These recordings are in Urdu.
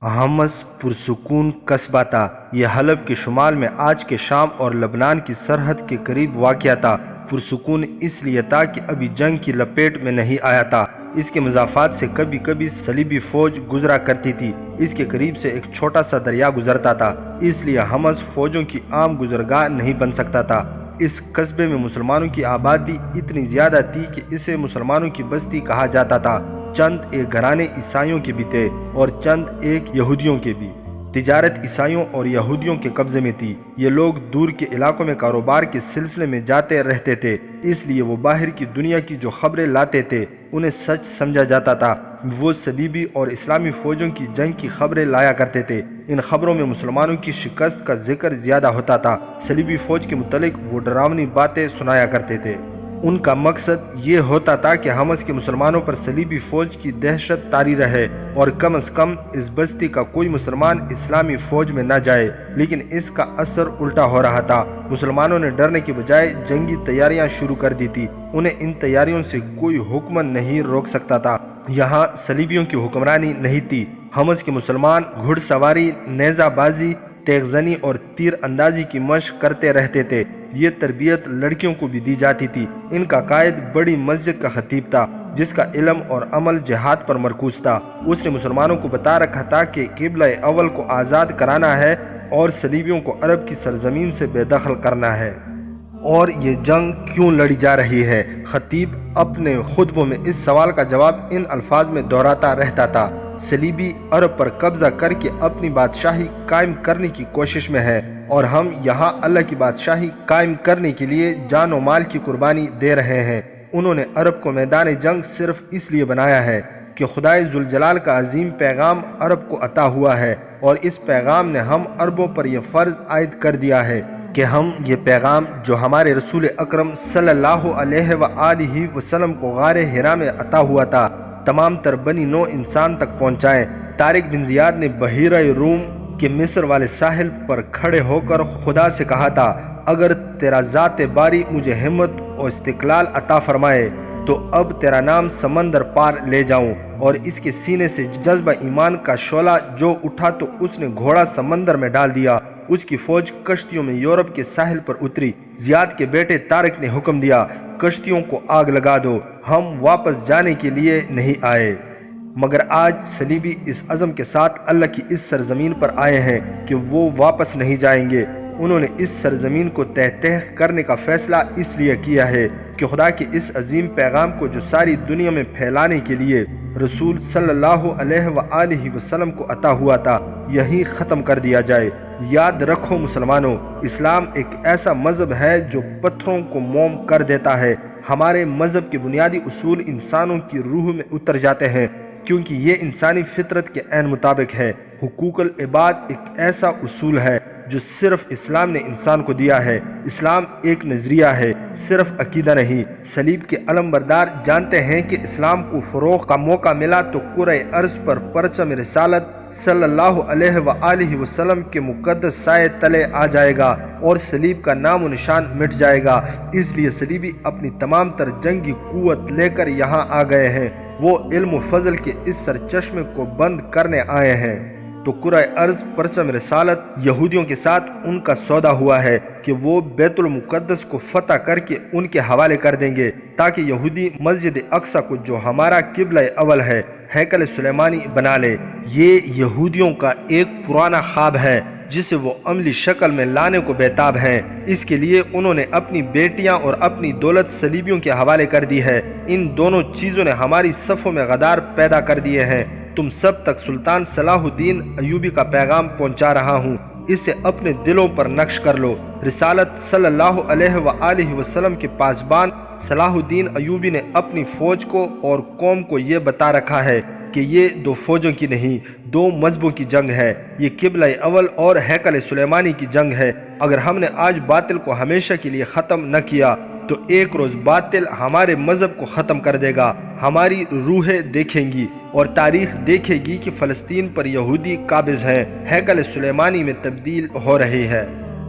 حمص پرسکون قصبہ تھا۔ یہ حلب کے شمال میں آج کے شام اور لبنان کی سرحد کے قریب واقع تھا۔ پرسکون اس لیے تھا کہ ابھی جنگ کی لپیٹ میں نہیں آیا تھا۔ اس کے مضافات سے کبھی کبھی صلیبی فوج گزرا کرتی تھی۔ اس کے قریب سے ایک چھوٹا سا دریا گزرتا تھا، اس لیے حمص فوجوں کی عام گزرگاہ نہیں بن سکتا تھا۔ اس قصبے میں مسلمانوں کی آبادی اتنی زیادہ تھی کہ اسے مسلمانوں کی بستی کہا جاتا تھا۔ چند ایک گھرانے عیسائیوں کے بھی تھے اور چند ایک یہودیوں کے بھی۔ تجارت عیسائیوں اور یہودیوں کے قبضے میں تھی۔ یہ لوگ دور کے علاقوں میں کاروبار کے سلسلے میں جاتے رہتے تھے، اس لیے وہ باہر کی دنیا کی جو خبریں لاتے تھے انہیں سچ سمجھا جاتا تھا۔ وہ صلیبی اور اسلامی فوجوں کی جنگ کی خبریں لایا کرتے تھے۔ ان خبروں میں مسلمانوں کی شکست کا ذکر زیادہ ہوتا تھا۔ صلیبی فوج کے متعلق وہ ڈراؤنی باتیں سنایا کرتے تھے۔ ان کا مقصد یہ ہوتا تھا کہ حمص کے مسلمانوں پر صلیبی فوج کی دہشت طاری رہے اور کم از کم اس بستی کا کوئی مسلمان اسلامی فوج میں نہ جائے، لیکن اس کا اثر الٹا ہو رہا تھا۔ مسلمانوں نے ڈرنے کے بجائے جنگی تیاریاں شروع کر دی تھی۔ انہیں ان تیاریوں سے کوئی حکم نہیں روک سکتا تھا۔ یہاں صلیبیوں کی حکمرانی نہیں تھی۔ حمص کے مسلمان گھڑ سواری، نیزہ بازی، تیغ زنی اور تیر اندازی کی مشق کرتے رہتے تھے۔ یہ تربیت لڑکیوں کو بھی دی جاتی تھی۔ ان کا قائد بڑی مسجد کا خطیب تھا، جس کا علم اور عمل جہاد پر مرکوز تھا۔ اس نے مسلمانوں کو بتا رکھا تھا کہ قبلہ اول کو آزاد کرانا ہے اور صلیبیوں کو عرب کی سرزمین سے بے دخل کرنا ہے۔ اور یہ جنگ کیوں لڑی جا رہی ہے؟ خطیب اپنے خطبوں میں اس سوال کا جواب ان الفاظ میں دہراتا رہتا تھا: صلیبی عرب پر قبضہ کر کے اپنی بادشاہی قائم کرنے کی کوشش میں ہے، اور ہم یہاں اللہ کی بادشاہی قائم کرنے کے لیے جان و مال کی قربانی دے رہے ہیں۔ انہوں نے عرب کو میدان جنگ صرف اس لیے بنایا ہے کہ خدائے ذوالجلال کا عظیم پیغام عرب کو عطا ہوا ہے، اور اس پیغام نے ہم عربوں پر یہ فرض عائد کر دیا ہے کہ ہم یہ پیغام جو ہمارے رسول اکرم صلی اللہ علیہ وآلہ وسلم کو غار حرا میں عطا ہوا تھا، تمام تر بنی نوع انسان تک پہنچائیں۔ طارق بن زیاد نے بحیرہ روم کہ مصر والے ساحل پر کھڑے ہو کر خدا سے کہا تھا: اگر تیرا ذات باری مجھے ہمت اور استقلال عطا فرمائے تو اب تیرا نام سمندر پار لے جاؤں۔ اور اس کے سینے سے جذبہ ایمان کا شعلہ جو اٹھا تو اس نے گھوڑا سمندر میں ڈال دیا۔ اس کی فوج کشتیوں میں یورپ کے ساحل پر اتری۔ زیاد کے بیٹے طارق نے حکم دیا: کشتیوں کو آگ لگا دو، ہم واپس جانے کے لیے نہیں آئے۔ مگر آج صلیبی اس عزم کے ساتھ اللہ کی اس سرزمین پر آئے ہیں کہ وہ واپس نہیں جائیں گے۔ انہوں نے اس سرزمین کو تہ تہ کرنے کا فیصلہ اس لیے کیا ہے کہ خدا کے اس عظیم پیغام کو جو ساری دنیا میں پھیلانے کے لیے رسول صلی اللہ علیہ وآلہ وسلم کو عطا ہوا تھا، یہی ختم کر دیا جائے۔ یاد رکھو مسلمانوں، اسلام ایک ایسا مذہب ہے جو پتھروں کو موم کر دیتا ہے۔ ہمارے مذہب کے بنیادی اصول انسانوں کی روح میں اتر جاتے ہیں، کیونکہ یہ انسانی فطرت کے عین مطابق ہے۔ حقوق العباد ایک ایسا اصول ہے جو صرف اسلام نے انسان کو دیا ہے۔ اسلام ایک نظریہ ہے، صرف عقیدہ نہیں۔ صلیب کے علم بردار جانتے ہیں کہ اسلام کو فروغ کا موقع ملا تو کرۂ ارض پر پرچم رسالت صلی اللہ علیہ وآلہ وسلم کے مقدس سائے تلے آ جائے گا اور صلیب کا نام و نشان مٹ جائے گا۔ اس لیے صلیبی اپنی تمام تر جنگی قوت لے کر یہاں آ گئے ہیں۔ وہ علم و فضل کے اس سرچشمے کو بند کرنے آئے ہیں۔ تو کرۂ ارض پرچم رسالت یہودیوں کے ساتھ ان کا سودا ہوا ہے کہ وہ بیت المقدس کو فتح کر کے ان کے حوالے کر دیں گے، تاکہ یہودی مسجد اقصی کو جو ہمارا قبلہ اول ہے، ہیکل سلیمانی بنا لے۔ یہ یہودیوں کا ایک پرانا خواب ہے جسے وہ عملی شکل میں لانے کو بیتاب ہیں۔ اس کے لیے انہوں نے اپنی بیٹیاں اور اپنی دولت صلیبیوں کے حوالے کر دی ہے۔ ان دونوں چیزوں نے ہماری صفوں میں غدار پیدا کر دیے ہیں۔ تم سب تک سلطان صلاح الدین ایوبی کا پیغام پہنچا رہا ہوں، اسے اپنے دلوں پر نقش کر لو۔ رسالت صلی اللہ علیہ وآلہ وسلم کے پاسبان صلاح الدین ایوبی نے اپنی فوج کو اور قوم کو یہ بتا رکھا ہے کہ یہ دو فوجوں کی نہیں، دو مذہبوں کی جنگ ہے۔ یہ قبلہ اول اور ہیکل سلیمانی کی جنگ ہے۔ اگر ہم نے آج باطل کو ہمیشہ کے لیے ختم نہ کیا تو ایک روز باطل ہمارے مذہب کو ختم کر دے گا۔ ہماری روحیں دیکھیں گی اور تاریخ دیکھے گی کہ فلسطین پر یہودی قابض ہیں، ہیکل سلیمانی میں تبدیل ہو رہی ہے۔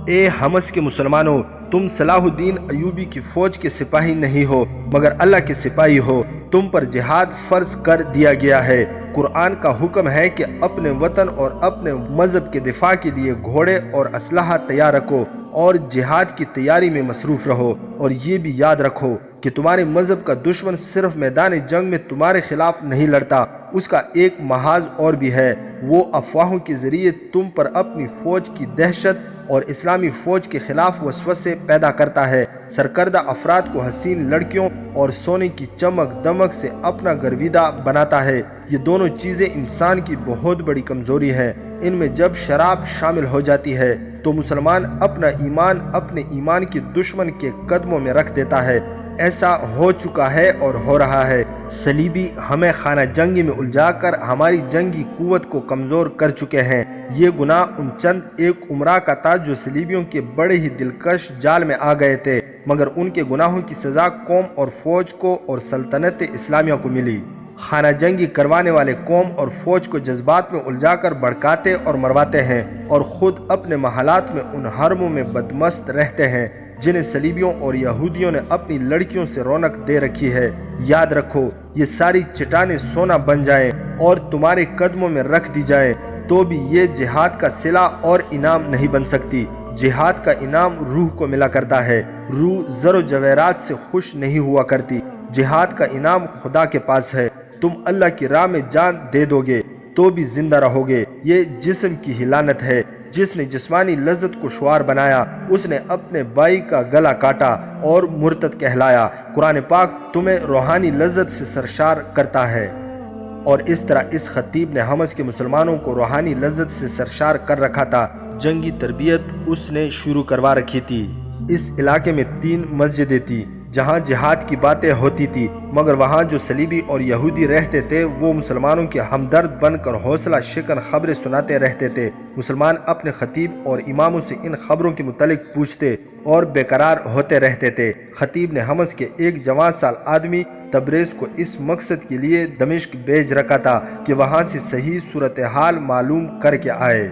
اے حمص کے مسلمانوں، تم صلاح الدین ایوبی کی فوج کے سپاہی نہیں ہو مگر اللہ کے سپاہی ہو۔ تم پر جہاد فرض کر دیا گیا ہے۔ قرآن کا حکم ہے کہ اپنے وطن اور اپنے مذہب کے دفاع کے لیے گھوڑے اور اسلحہ تیار رکھو اور جہاد کی تیاری میں مصروف رہو، اور یہ بھی یاد رکھو کہ تمہارے مذہب کا دشمن صرف میدان جنگ میں تمہارے خلاف نہیں لڑتا، اس کا ایک محاذ اور بھی ہے، وہ افواہوں کے ذریعے تم پر اپنی فوج کی دہشت اور اسلامی فوج کے خلاف وسوسے پیدا کرتا ہے، سرکردہ افراد کو حسین لڑکیوں اور سونے کی چمک دمک سے اپنا گرویدہ بناتا ہے۔ یہ دونوں چیزیں انسان کی بہت بڑی کمزوری ہیں، ان میں جب شراب شامل ہو جاتی ہے تو مسلمان اپنا ایمان اپنے ایمان کے دشمن کے قدموں میں رکھ دیتا ہے۔ ایسا ہو چکا ہے اور ہو رہا ہے۔ صلیبی ہمیں خانہ جنگی میں الجھا کر ہماری جنگی قوت کو کمزور کر چکے ہیں۔ یہ گناہ ان چند ایک عمرا کا تھا جو صلیبیوں کے بڑے ہی دلکش جال میں آ گئے تھے، مگر ان کے گناہوں کی سزا قوم اور فوج کو اور سلطنت اسلامیہ کو ملی۔ خانہ جنگی کروانے والے قوم اور فوج کو جذبات میں الجھا کر بھڑکاتے اور مرواتے ہیں، اور خود اپنے محلات میں ان حرموں میں بدمست رہتے ہیں جنہیں صلیبیوں اور یہودیوں نے اپنی لڑکیوں سے رونق دے رکھی ہے۔ یاد رکھو، یہ ساری چٹانیں سونا بن جائیں اور تمہارے قدموں میں رکھ دی جائیں تو بھی یہ جہاد کا صلہ اور انعام نہیں بن سکتی۔ جہاد کا انعام روح کو ملا کرتا ہے، روح زر و جواہرات سے خوش نہیں ہوا کرتی۔ جہاد کا انعام خدا کے پاس ہے۔ تم اللہ کی راہ میں جان دے دو گے تو بھی زندہ رہو گے۔ یہ جسم کی ہی لعنت ہے۔ جس نے جسمانی لذت کو شعار بنایا، اس نے اپنے بھائی کا گلا کاٹا اور مرتد کہلایا۔ قرآن پاک تمہیں روحانی لذت سے سرشار کرتا ہے، اور اس طرح اس خطیب نے حمص کے مسلمانوں کو روحانی لذت سے سرشار کر رکھا تھا۔ جنگی تربیت اس نے شروع کروا رکھی تھی۔ اس علاقے میں 3 مسجدیں تھیں جہاں جہاد کی باتیں ہوتی تھی، مگر وہاں جو صلیبی اور یہودی رہتے تھے وہ مسلمانوں کے ہمدرد بن کر حوصلہ شکن خبریں سناتے رہتے تھے۔ مسلمان اپنے خطیب اور اماموں سے ان خبروں کے متعلق پوچھتے اور بے قرار ہوتے رہتے تھے۔ خطیب نے حمص کے ایک جوان سال آدمی تبریز کو اس مقصد کے لیے دمشق بھیج رکھا تھا کہ وہاں سے صحیح صورتحال معلوم کر کے آئے۔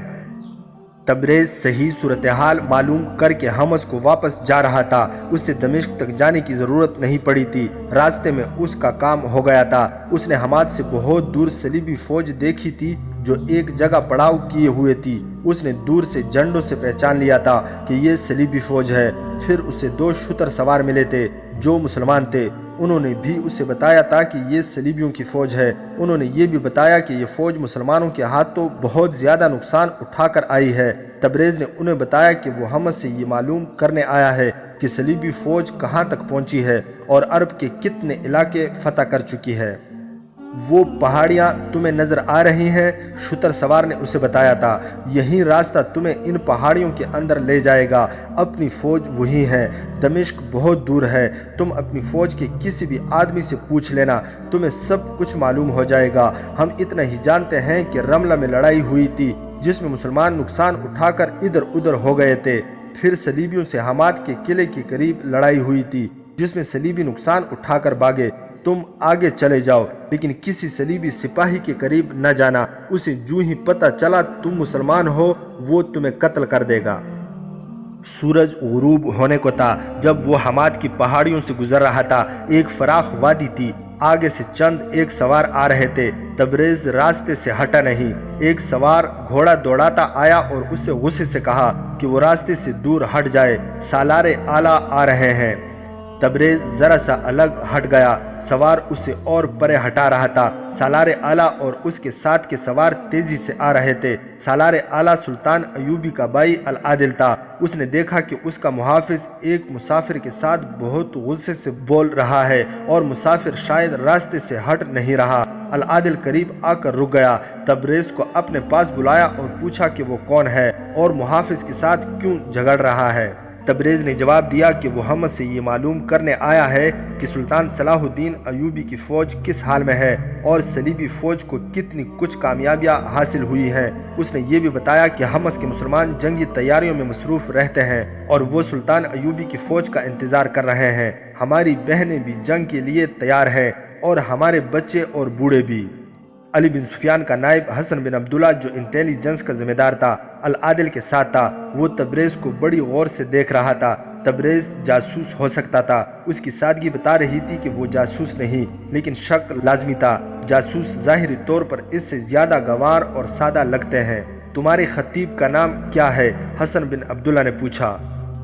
تبریز صحیح صورتحال معلوم کر کے حمص کو واپس جا رہا تھا۔ اس سے دمشق تک جانے کی ضرورت نہیں پڑی تھی، راستے میں اس کا کام ہو گیا تھا۔ اس نے حماد سے بہت دور صلیبی فوج دیکھی تھی جو ایک جگہ پڑاؤ کیے ہوئے تھی۔ اس نے دور سے جھنڈوں سے پہچان لیا تھا کہ یہ صلیبی فوج ہے۔ پھر اسے 2 شتر سوار ملے تھے جو مسلمان تھے، انہوں نے بھی اسے بتایا تھا کہ یہ صلیبیوں کی فوج ہے۔ انہوں نے یہ بھی بتایا کہ یہ فوج مسلمانوں کے ہاتھوں بہت زیادہ نقصان اٹھا کر آئی ہے۔ تبریز نے انہیں بتایا کہ وہ حمص سے یہ معلوم کرنے آیا ہے کہ صلیبی فوج کہاں تک پہنچی ہے اور عرب کے کتنے علاقے فتح کر چکی ہے۔ وہ پہاڑیاں تمہیں نظر آ رہی ہیں، شتر سوار نے اسے بتایا تھا، یہی راستہ تمہیں ان پہاڑیوں کے اندر لے جائے گا۔ اپنی فوج وہی ہے، دمشق بہت دور ہے، تم اپنی فوج کے کسی بھی آدمی سے پوچھ لینا، تمہیں سب کچھ معلوم ہو جائے گا۔ ہم اتنا ہی جانتے ہیں کہ رملہ میں لڑائی ہوئی تھی جس میں مسلمان نقصان اٹھا کر ادھر ادھر ہو گئے تھے۔ پھر صلیبیوں سے حماد کے قلعے کے قریب لڑائی ہوئی تھی جس میں صلیبی نقصان اٹھا کر بھاگے۔ تم آگے چلے جاؤ لیکن کسی صلیبی سپاہی کے قریب نہ جانا، اسے جو ہی پتہ چلا تم مسلمان ہو وہ تمہیں قتل کر دے گا۔ سورج غروب ہونے کو تھا جب وہ حماد کی پہاڑیوں سے گزر رہا تھا۔ ایک فراخ وادی تھی، آگے سے چند ایک سوار آ رہے تھے۔ تبریز راستے سے ہٹا نہیں۔ ایک سوار گھوڑا دوڑاتا آیا اور اسے غصے سے کہا کہ وہ راستے سے دور ہٹ جائے، سالار اعلیٰ آ رہے ہیں۔ تبریز ذرا سا الگ ہٹ گیا، سوار اسے اور پرے ہٹا رہا تھا۔ سالار اعلیٰ اور اس کے ساتھ کے سوار تیزی سے آ رہے تھے۔ سالار اعلیٰ سلطان ایوبی کا بھائی العادل تھا۔ اس نے دیکھا کہ اس کا محافظ ایک مسافر کے ساتھ بہت غصے سے بول رہا ہے اور مسافر شاید راستے سے ہٹ نہیں رہا۔ العادل قریب آ کر رک گیا، تبریز کو اپنے پاس بلایا اور پوچھا کہ وہ کون ہے اور محافظ کے ساتھ کیوں جھگڑ رہا ہے۔ تبریز نے جواب دیا کہ وہ حمص سے یہ معلوم کرنے آیا ہے کہ سلطان صلاح الدین ایوبی کی فوج کس حال میں ہے اور صلیبی فوج کو کتنی کچھ کامیابیاں حاصل ہوئی ہیں۔ اس نے یہ بھی بتایا کہ حمص کے مسلمان جنگی تیاریوں میں مصروف رہتے ہیں اور وہ سلطان ایوبی کی فوج کا انتظار کر رہے ہیں۔ ہماری بہنیں بھی جنگ کے لیے تیار ہیں اور ہمارے بچے اور بوڑھے بھی۔ علی بن سفیان کا نائب حسن بن عبداللہ جو انٹیلیجنس کا ذمہ دار تھا العادل کے ساتھ تھا۔ وہ تبریز کو بڑی غور سے دیکھ رہا تھا۔ تبریز جاسوس ہو سکتا تھا، اس کی سادگی بتا رہی تھی کہ وہ جاسوس نہیں، لیکن شک لازمی تھا۔ جاسوس ظاہری طور پر اس سے زیادہ گوار اور سادہ لگتے ہیں۔ تمہارے خطیب کا نام کیا ہے؟ حسن بن عبداللہ نے پوچھا۔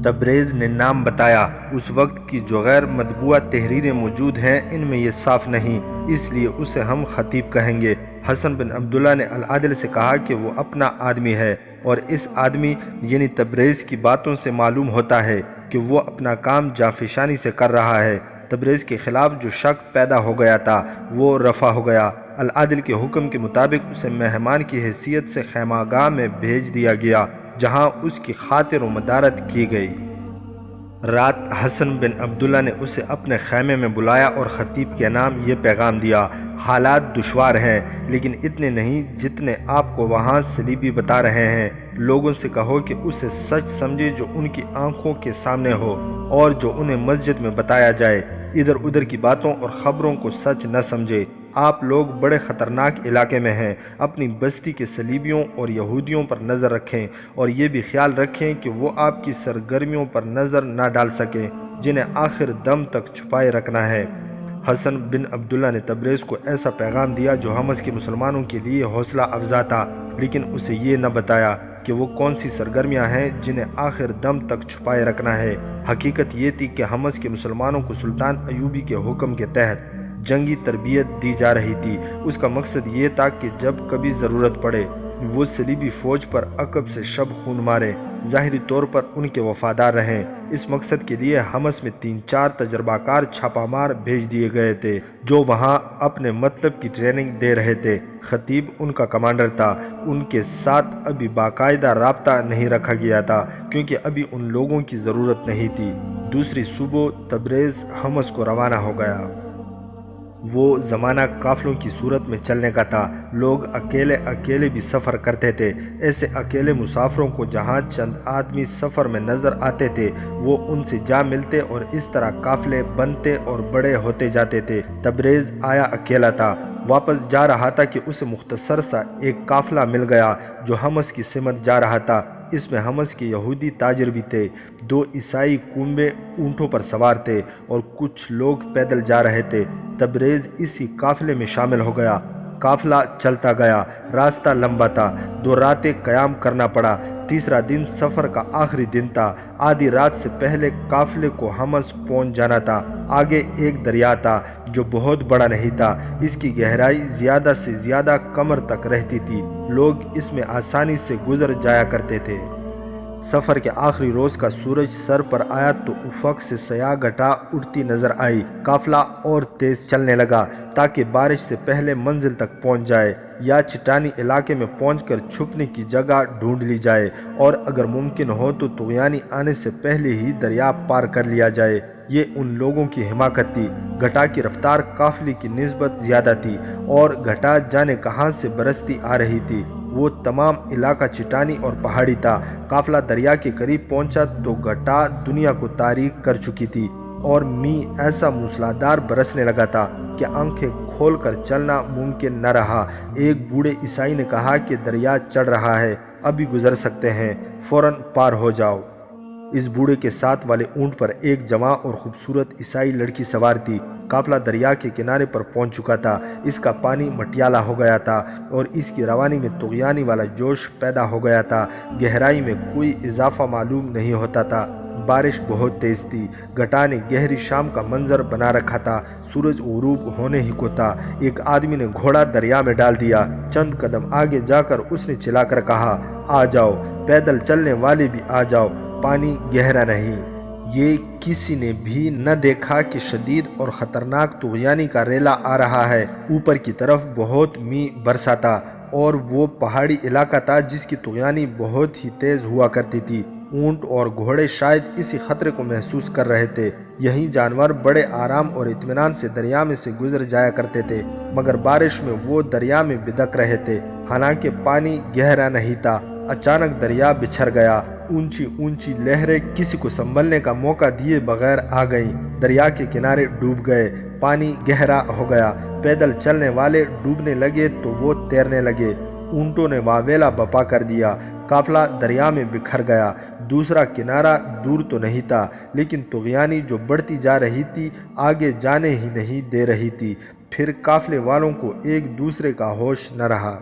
تبریز نے نام بتایا۔ اس وقت کی جو غیر مطبوعہ تحریریں موجود ہیں ان میں یہ صاف نہیں، اس لیے اسے ہم خطیب کہیں گے۔ حسن بن عبداللہ نے العادل سے کہا کہ وہ اپنا آدمی ہے، اور اس آدمی یعنی تبریز کی باتوں سے معلوم ہوتا ہے کہ وہ اپنا کام جانفشانی سے کر رہا ہے۔ تبریز کے خلاف جو شک پیدا ہو گیا تھا وہ رفع ہو گیا۔ العادل کے حکم کے مطابق اسے مہمان کی حیثیت سے خیمہ گاہ میں بھیج دیا گیا، جہاں اس کی خاطر و مدارت کی گئی۔ رات حسن بن عبداللہ نے اسے اپنے خیمے میں بلایا اور خطیب کے نام یہ پیغام دیا: حالات دشوار ہیں، لیکن اتنے نہیں جتنے آپ کو وہاں صلیبی بتا رہے ہیں۔ لوگوں سے کہو کہ اسے سچ سمجھے جو ان کی آنکھوں کے سامنے ہو، اور جو انہیں مسجد میں بتایا جائے۔ ادھر ادھر کی باتوں اور خبروں کو سچ نہ سمجھے۔ آپ لوگ بڑے خطرناک علاقے میں ہیں۔ اپنی بستی کے صلیبیوں اور یہودیوں پر نظر رکھیں، اور یہ بھی خیال رکھیں کہ وہ آپ کی سرگرمیوں پر نظر نہ ڈال سکیں، جنہیں آخر دم تک چھپائے رکھنا ہے۔ حسن بن عبداللہ نے تبریز کو ایسا پیغام دیا جو حمص کے مسلمانوں کے لیے حوصلہ افزا تھا، لیکن اسے یہ نہ بتایا کہ وہ کون سی سرگرمیاں ہیں جنہیں آخر دم تک چھپائے رکھنا ہے۔ حقیقت یہ تھی کہ حمص کے مسلمانوں کو سلطان ایوبی کے حکم کے تحت جنگی تربیت دی جا رہی تھی۔ اس کا مقصد یہ تھا کہ جب کبھی ضرورت پڑے وہ صلیبی فوج پر عقب سے شب خون مارے، ظاہری طور پر ان کے وفادار رہیں۔ اس مقصد کے لیے حمص میں 3-4 تجربہ کار چھاپہ مار بھیج دیے گئے تھے جو وہاں اپنے مطلب کی ٹریننگ دے رہے تھے۔ خطیب ان کا کمانڈر تھا۔ ان کے ساتھ ابھی باقاعدہ رابطہ نہیں رکھا گیا تھا کیونکہ ابھی ان لوگوں کی ضرورت نہیں تھی۔ دوسری صبح تبریز حمص کو روانہ ہو گیا۔ وہ زمانہ قافلوں کی صورت میں چلنے کا تھا۔ لوگ اکیلے اکیلے بھی سفر کرتے تھے۔ ایسے اکیلے مسافروں کو جہاں چند آدمی سفر میں نظر آتے تھے وہ ان سے جا ملتے، اور اس طرح قافلے بنتے اور بڑے ہوتے جاتے تھے۔ تبریز آیا اکیلا تھا، واپس جا رہا تھا کہ اسے مختصر سا ایک قافلہ مل گیا جو حمص کی سمت جا رہا تھا۔ اس میں حمص کے یہودی تاجر بھی تھے، 2 عیسائی کنبے اونٹوں پر سوار تھے، اور کچھ لوگ پیدل جا رہے تھے۔ تبریز اسی قافلے میں شامل ہو گیا۔ قافلہ چلتا گیا، راستہ لمبا تھا، 2 راتیں قیام کرنا پڑا۔ تیسرا دن سفر کا آخری دن تھا۔ آدھی رات سے پہلے قافلے کو حمص پہنچ جانا تھا۔ آگے ایک دریا تھا جو بہت بڑا نہیں تھا، اس کی گہرائی زیادہ سے زیادہ کمر تک رہتی تھی، لوگ اس میں آسانی سے گزر جایا کرتے تھے۔ سفر کے آخری روز کا سورج سر پر آیا تو افق سے سیاہ گھٹا اٹھتی نظر آئی۔ قافلہ اور تیز چلنے لگا تاکہ بارش سے پہلے منزل تک پہنچ جائے، یا چٹانی علاقے میں پہنچ کر چھپنے کی جگہ ڈھونڈ لی جائے، اور اگر ممکن ہو تو طغیانی آنے سے پہلے ہی دریا پار کر لیا جائے۔ یہ ان لوگوں کی حماقت تھی۔ گھٹا کی رفتار قافلے کی نسبت زیادہ تھی، اور گھٹا جانے کہاں سے برستی آ رہی تھی۔ وہ تمام علاقہ چٹانی اور پہاڑی تھا۔ قافلہ دریا کے قریب پہنچا تو گھٹا دنیا کو تاریک کر چکی تھی، اور میںہ ایسا موسلادھار برسنے لگا تھا کہ آنکھیں کھول کر چلنا ممکن نہ رہا۔ ایک بوڑھے عیسائی نے کہا کہ دریا چڑھ رہا ہے، ابھی گزر سکتے ہیں، فوراً پار ہو جاؤ۔ اس بوڑھے کے ساتھ والے اونٹ پر ایک جوان اور خوبصورت عیسائی لڑکی سوار تھی۔ قافلہ دریا کے کنارے پر پہنچ چکا تھا۔ اس کا پانی مٹیالہ ہو گیا تھا، اور اس کی روانی میں طغیانی والا جوش پیدا ہو گیا تھا۔ گہرائی میں کوئی اضافہ معلوم نہیں ہوتا تھا۔ بارش بہت تیز تھی۔ گھٹا نے گہری شام کا منظر بنا رکھا تھا۔ سورج غروب ہونے ہی کو تھا۔ ایک آدمی نے گھوڑا دریا میں ڈال دیا۔ چند قدم آگے جا کر اس نے چلا کر کہا، آ جاؤ، پیدل چلنے والے بھی آ جاؤ، پانی گہرا نہیں۔ یہ کسی نے بھی نہ دیکھا کہ شدید اور خطرناک طغیانی کا ریلا آ رہا ہے۔ اوپر کی طرف بہت میںہ برسا تھا، اور وہ پہاڑی علاقہ تھا جس کی طغیانی بہت ہی تیز ہوا کرتی تھی۔ اونٹ اور گھوڑے شاید اسی خطرے کو محسوس کر رہے تھے۔ یہی جانور بڑے آرام اور اطمینان سے دریا میں سے گزر جایا کرتے تھے، مگر بارش میں وہ دریا میں بدک رہے تھے، حالانکہ پانی گہرا نہیں تھا۔ اچانک دریا بچھڑ گیا۔ اونچی اونچی لہریں کسی کو سنبھلنے کا موقع دیے بغیر آ گئیں۔ دریا کے کنارے ڈوب گئے۔ پانی گہرا ہو گیا۔ پیدل چلنے والے ڈوبنے لگے تو وہ تیرنے لگے۔ اونٹوں نے واویلا بپا کر دیا۔ قافلہ دریا میں بکھر گیا۔ دوسرا کنارہ دور تو نہیں تھا، لیکن طغیانی جو بڑھتی جا رہی تھی آگے جانے ہی نہیں دے رہی تھی۔ پھر قافلے والوں کو ایک دوسرے کا ہوش نہ رہا۔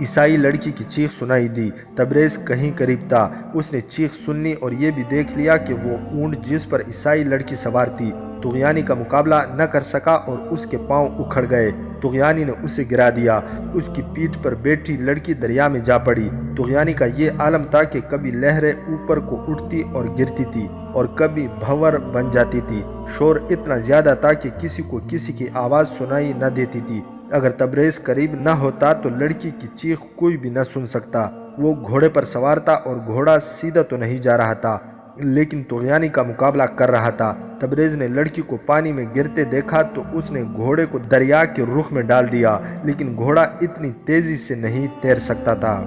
عیسائی لڑکی کی چیخ سنائی دی۔ تبریز کہیں قریب تھا۔ اس نے چیخ سنی اور یہ بھی دیکھ لیا کہ وہ اونٹ جس پر عیسائی لڑکی سوار تھی طغیانی کا مقابلہ نہ کر سکا اور اس کے پاؤں اکھڑ گئے۔ طغیانی نے اسے گرا دیا۔ اس کی پیٹھ پر بیٹھی لڑکی دریا میں جا پڑی۔ طغیانی کا یہ عالم تھا کہ کبھی لہریں اوپر کو اٹھتی اور گرتی تھی اور کبھی بھنور بن جاتی تھی۔ شور اتنا زیادہ تھا کہ کسی کو کسی کی آواز سنائی نہ دیتی تھی۔ اگر تبریز قریب نہ ہوتا تو لڑکی کی چیخ کوئی بھی نہ سن سکتا۔ وہ گھوڑے پر سوار تھا اور گھوڑا سیدھا تو نہیں جا رہا تھا لیکن طغیانی کا مقابلہ کر رہا تھا۔ تبریز نے لڑکی کو پانی میں گرتے دیکھا تو اس نے گھوڑے کو دریا کے رخ میں ڈال دیا لیکن گھوڑا اتنی تیزی سے نہیں تیر سکتا تھا۔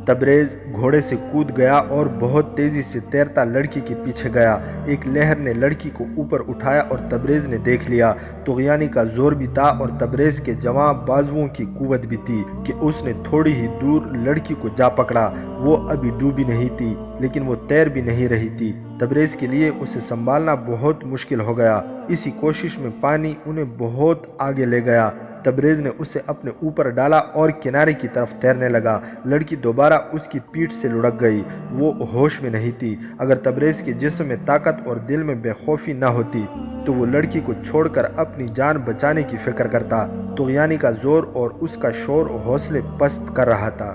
تبریز گھوڑے سے کود گیا اور بہت تیزی سے تیرتا لڑکی کے پیچھے گیا۔ ایک لہر نے لڑکی کو اوپر اٹھایا اور تبریز نے دیکھ لیا۔ طغیانی کا زور بھی تھا اور تبریز کے جواں بازوؤں کی قوت بھی تھی کہ اس نے تھوڑی ہی دور لڑکی کو جا پکڑا۔ وہ ابھی ڈوبی نہیں تھی لیکن وہ تیر بھی نہیں رہی تھی۔ تبریز کے لیے اسے سنبھالنا بہت مشکل ہو گیا۔ اسی کوشش میں پانی انہیں بہت آگے لے گیا۔ تبریز نے اسے اپنے اوپر ڈالا اور کنارے کی طرف تیرنے لگا۔ لڑکی دوبارہ اس کی پیٹھ سے لڑک گئی۔ وہ ہوش میں نہیں تھی۔ اگر تبریز کے جسم میں طاقت اور دل میں بے خوفی نہ ہوتی تو وہ لڑکی کو چھوڑ کر اپنی جان بچانے کی فکر کرتا۔ طغیانی کا زور اور اس کا شور حوصلے پست کر رہا تھا۔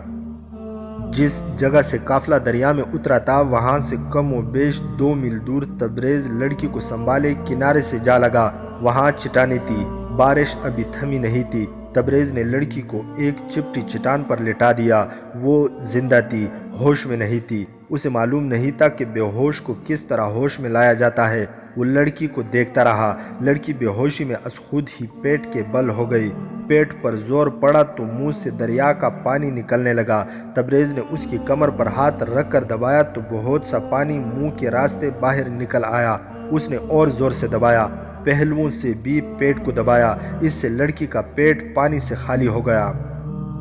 جس جگہ سے قافلہ دریا میں اترا تھا وہاں سے کم و بیش 2 میل دور تبریز لڑکی کو سنبھالے کنارے سے جا لگا۔ وہاں چٹانیں تھی۔ بارش ابھی تھمی نہیں تھی۔ تبریز نے لڑکی کو ایک چپٹی چٹان پر لٹا دیا۔ وہ زندہ تھی، ہوش میں نہیں تھی۔ اسے معلوم نہیں تھا کہ بے ہوش کو کس طرح ہوش میں لایا جاتا ہے۔ وہ لڑکی کو دیکھتا رہا۔ لڑکی بے ہوشی میں از خود ہی پیٹ کے بل ہو گئی۔ پیٹ پر زور پڑا تو منہ سے دریا کا پانی نکلنے لگا۔ تبریز نے اس کی کمر پر ہاتھ رکھ کر دبایا تو بہت سا پانی منہ کے راستے باہر نکل آیا۔ اس نے اور زور سے دبایا، پہلوؤں سے بھی پیٹ کو دبایا۔ اس سے لڑکی کا پیٹ پانی سے خالی ہو گیا۔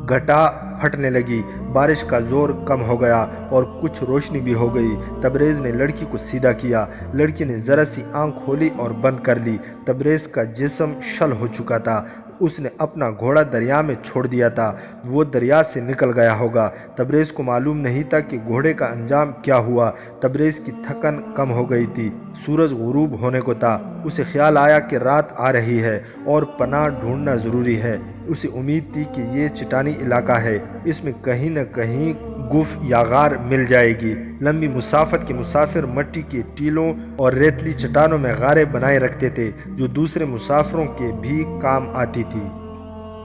گھٹا پھٹنے لگی۔ بارش کا زور کم ہو گیا اور کچھ روشنی بھی ہو گئی۔ تبریز نے لڑکی کو سیدھا کیا۔ لڑکی نے ذرا سی آنکھ کھولی اور بند کر لی۔ تبریز کا جسم شل ہو چکا تھا۔ اس نے اپنا گھوڑا دریا میں چھوڑ دیا تھا۔ وہ دریا سے نکل گیا ہوگا۔ تبریز کو معلوم نہیں تھا کہ گھوڑے کا انجام کیا ہوا۔ تبریز کی تھکن کم ہو گئی تھی۔ سورج غروب ہونے کو تھا۔ اسے خیال آیا کہ رات آ رہی ہے اور پناہ ڈھونڈنا ضروری ہے۔ اسے امید تھی کہ یہ چٹانی علاقہ ہے، اس میں کہیں نہ کہیں گف یا غار مل جائے گی۔ لمبی مسافت کے مسافر مٹی کے ٹیلوں اور ریتلی چٹانوں میں غاریں بنائے رکھتے تھے جو دوسرے مسافروں کے بھی کام آتی تھی۔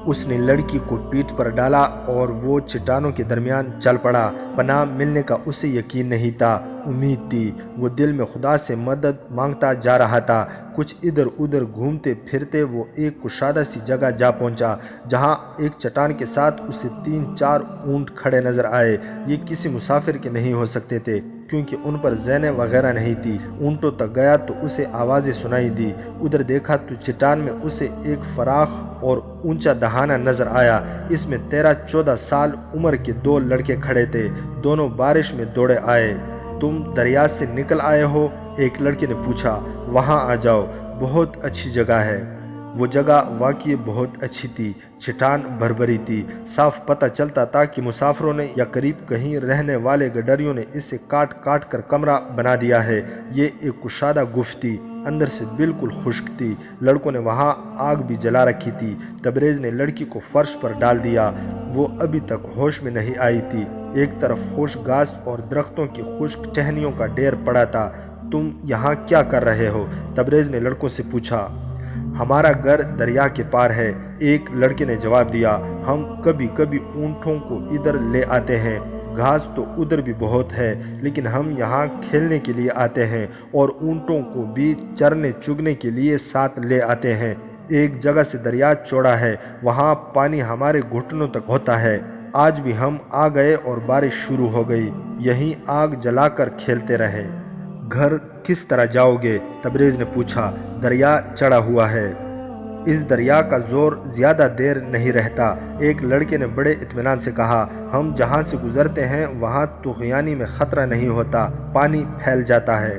اس نے لڑکی کو پیٹھ پر ڈالا اور وہ چٹانوں کے درمیان چل پڑا۔ پناہ ملنے کا اسے یقین نہیں تھا، امید تھی۔ وہ دل میں خدا سے مدد مانگتا جا رہا تھا۔ کچھ ادھر ادھر گھومتے پھرتے وہ ایک کشادہ سی جگہ جا پہنچا جہاں ایک چٹان کے ساتھ اسے 3-4 اونٹ کھڑے نظر آئے۔ یہ کسی مسافر کے نہیں ہو سکتے تھے کیونکہ ان پر زینیں وغیرہ نہیں تھی۔ اونٹوں تک گیا تو اسے آوازیں سنائی دی۔ ادھر دیکھا تو چٹان میں اسے ایک فراخ اور اونچا دہانہ نظر آیا۔ اس میں 13-14 سال عمر کے 2 لڑکے کھڑے تھے۔ دونوں بارش میں دوڑے آئے۔ تم دریا سے نکل آئے ہو؟ ایک لڑکے نے پوچھا۔ وہاں آ جاؤ، بہت اچھی جگہ ہے۔ وہ جگہ واقعی بہت اچھی تھی۔ چٹان بھربری تھی۔ صاف پتہ چلتا تھا کہ مسافروں نے یا قریب کہیں رہنے والے گڈریوں نے اسے کاٹ کاٹ کر کمرہ بنا دیا ہے۔ یہ ایک کشادہ گفت تھی، اندر سے بالکل خشک تھی۔ لڑکوں نے وہاں آگ بھی جلا رکھی تھی۔ تبریز نے لڑکی کو فرش پر ڈال دیا۔ وہ ابھی تک ہوش میں نہیں آئی تھی۔ ایک طرف خشک گھاس اور درختوں کی خشک ٹہنیوں کا ڈھیر پڑا تھا۔ تم یہاں کیا کر رہے ہو؟ تبریز نے لڑکوں سے پوچھا۔ ہمارا گھر دریا کے پار ہے، ایک لڑکے نے جواب دیا۔ ہم کبھی کبھی اونٹوں کو ادھر لے آتے ہیں۔ گھاس تو ادھر بھی بہت ہے لیکن ہم یہاں کھیلنے کے لیے آتے ہیں اور اونٹوں کو بھی چرنے چگنے کے لیے ساتھ لے آتے ہیں۔ ایک جگہ سے دریا چوڑا ہے، وہاں پانی ہمارے گھٹنوں تک ہوتا ہے۔ آج بھی ہم آ گئے اور بارش شروع ہو گئی، یہیں آگ جلا کر کھیلتے رہے۔ گھر کس طرح جاؤ گے؟ تبریز نے پوچھا۔ دریا چڑھا ہوا ہے، اس دریا کا زور زیادہ دیر نہیں رہتا، ایک لڑکے نے بڑے اطمینان سے کہا۔ ہم جہاں سے گزرتے ہیں وہاں طغیانی میں خطرہ نہیں ہوتا، پانی پھیل جاتا ہے۔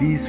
20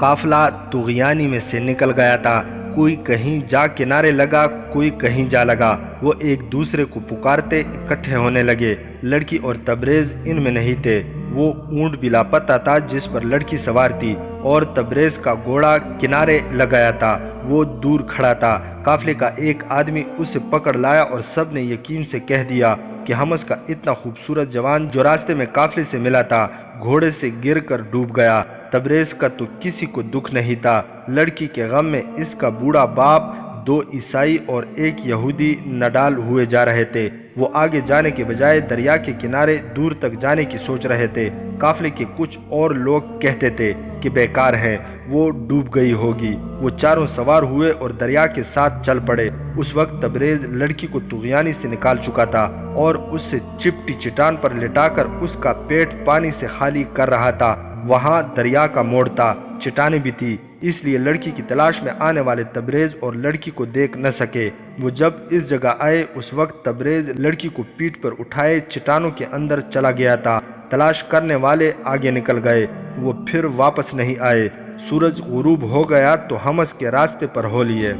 قافلہ طغیانی میں سے نکل گیا تھا، کوئی کہیں جا کنارے لگا، کوئی کہیں جا لگا۔ وہ ایک دوسرے کو پکارتے اکٹھے ہونے لگے۔ لڑکی اور تبریز ان میں نہیں تھے۔ وہ اونٹ بھی لاپتہ تھا جس پر لڑکی سوار تھی، اور تبریز کا گھوڑا کنارے لگایا تھا، وہ دور کھڑا تھا۔ قافلے کا ایک آدمی اسے پکڑ لایا اور سب نے یقین سے کہہ دیا کہ حمص کا اتنا خوبصورت جوان جو راستے میں قافلے سے ملا تھا گھوڑے سے گر کر ڈوب گیا۔ تبریز کا تو کسی کو دکھ نہیں تھا۔ لڑکی کے غم میں اس کا بوڑھا باپ، 2 عیسائی اور 1 یہودی نڈال ہوئے جا رہے تھے۔ وہ آگے جانے کے بجائے دریا کے کنارے دور تک جانے کی سوچ رہے تھے۔ قافلے کے کچھ اور لوگ کہتے تھے کہ بیکار ہیں، وہ ڈوب گئی ہوگی۔ وہ چاروں سوار ہوئے اور دریا کے ساتھ چل پڑے۔ اس وقت تبریز لڑکی کو طغیانی سے نکال چکا تھا اور اس سے چپٹی چٹان پر لٹا کر اس کا پیٹ پانی سے خالی کر رہا تھا۔ وہاں دریا کا موڑ تھا، چٹانیں بھی تھی، اس لیے لڑکی کی تلاش میں آنے والے تبریز اور لڑکی کو دیکھ نہ سکے۔ وہ جب اس جگہ آئے اس وقت تبریز لڑکی کو پیٹھ پر اٹھائے چٹانوں کے اندر چلا گیا تھا۔ تلاش کرنے والے آگے نکل گئے، وہ پھر واپس نہیں آئے۔ سورج غروب ہو گیا تو حمص کے راستے پر ہو لیے۔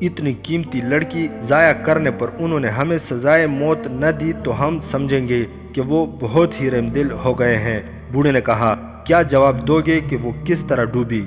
اتنی قیمتی لڑکی ضائع کرنے پر انہوں نے ہمیں سزائے موت نہ دی تو ہم سمجھیں گے کہ وہ بہت ہی رحم دل ہو گئے ہیں۔ بوڑھے نے کہا، کیا جواب دو گے کہ وہ کس طرح ڈوبی؟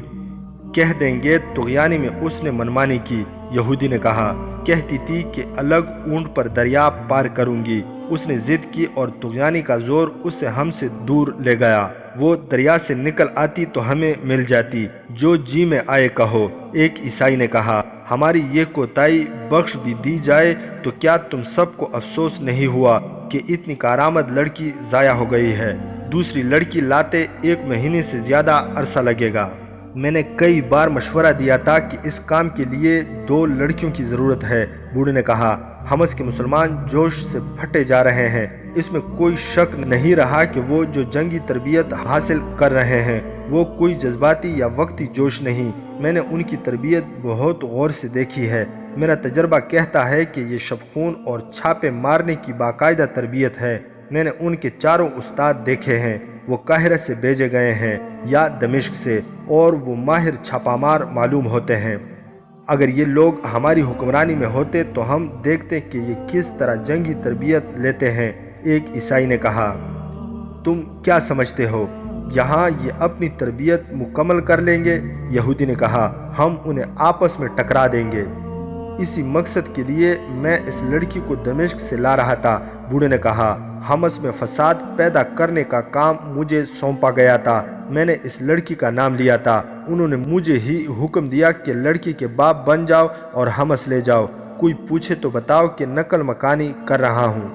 کہہ دیں گے طغیانی میں اس نے منمانی کی۔ یہودی نے کہا، کہتی تھی کہ الگ اونٹ پر دریا پار کروں گی۔ اس نے ضد کی اور طغیانی کا زور اسے ہم سے دور لے گیا۔ وہ دریا سے نکل آتی تو ہمیں مل جاتی، جو جی میں آئے کہو۔ ایک عیسائی نے کہا، ہماری یہ کوتاہی بخش بھی دی جائے تو کیا تم سب کو افسوس نہیں ہوا کہ اتنی کارآمد لڑکی ضائع ہو گئی ہے؟ دوسری لڑکی لاتے 1 مہینے سے زیادہ عرصہ لگے گا۔ میں نے کئی بار مشورہ دیا تھا کہ اس کام کے لیے 2 لڑکیوں کی ضرورت ہے۔ بوڑھے نے کہا، حمص کے مسلمان جوش سے پھٹے جا رہے ہیں۔ اس میں کوئی شک نہیں رہا کہ وہ جو جنگی تربیت حاصل کر رہے ہیں وہ کوئی جذباتی یا وقتی جوش نہیں۔ میں نے ان کی تربیت بہت غور سے دیکھی ہے۔ میرا تجربہ کہتا ہے کہ یہ شبخون اور چھاپے مارنے کی باقاعدہ تربیت ہے۔ میں نے ان کے 4 استاد دیکھے ہیں، وہ قاہرہ سے بھیجے گئے ہیں یا دمشق سے، اور وہ ماہر چھاپہ مار معلوم ہوتے ہیں۔ اگر یہ لوگ ہماری حکمرانی میں ہوتے تو ہم دیکھتے کہ یہ کس طرح جنگی تربیت لیتے ہیں۔ ایک عیسائی نے کہا، تم کیا سمجھتے ہو یہاں یہ اپنی تربیت مکمل کر لیں گے؟ یہودی نے کہا، ہم انہیں آپس میں ٹکرا دیں گے۔ اسی مقصد کے لیے میں اس لڑکی کو دمشق سے لا رہا تھا۔ بوڑھے نے کہا، حمص میں فساد پیدا کرنے کا کام مجھے سونپا گیا تھا۔ میں نے اس لڑکی کا نام لیا تھا۔ انہوں نے مجھے ہی حکم دیا کہ لڑکی کے باپ بن جاؤ اور حمص لے جاؤ۔ کوئی پوچھے تو بتاؤ کہ نقل مکانی کر رہا ہوں۔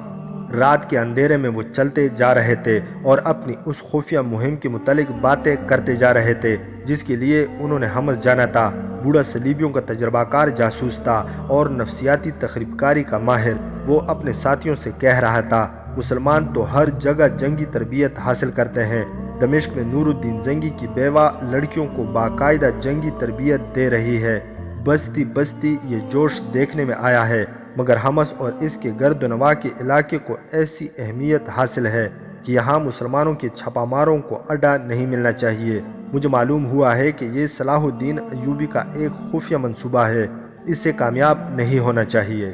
رات کے اندھیرے میں وہ چلتے جا رہے تھے اور اپنی اس خفیہ مہم کے متعلق باتیں کرتے جا رہے تھے جس کے لیے انہوں نے حمص جانا تھا۔ بوڑھا صلیبیوں کا تجربہ کار جاسوس تھا اور نفسیاتی تخریب کاری کا ماہر۔ وہ اپنے ساتھیوں سے کہہ رہا تھا، مسلمان تو ہر جگہ جنگی تربیت حاصل کرتے ہیں۔ دمشق میں نور الدین زنگی کی بیوہ لڑکیوں کو باقاعدہ جنگی تربیت دے رہی ہے۔ بستی بستی یہ جوش دیکھنے میں آیا ہے، مگر حمص اور اس کے گرد و نواح کے علاقے کو ایسی اہمیت حاصل ہے کہ یہاں مسلمانوں کے چھاپہ ماروں کو اڈا نہیں ملنا چاہیے۔ مجھے معلوم ہوا ہے کہ یہ صلاح الدین ایوبی کا ایک خفیہ منصوبہ ہے، اس سے کامیاب نہیں ہونا چاہیے۔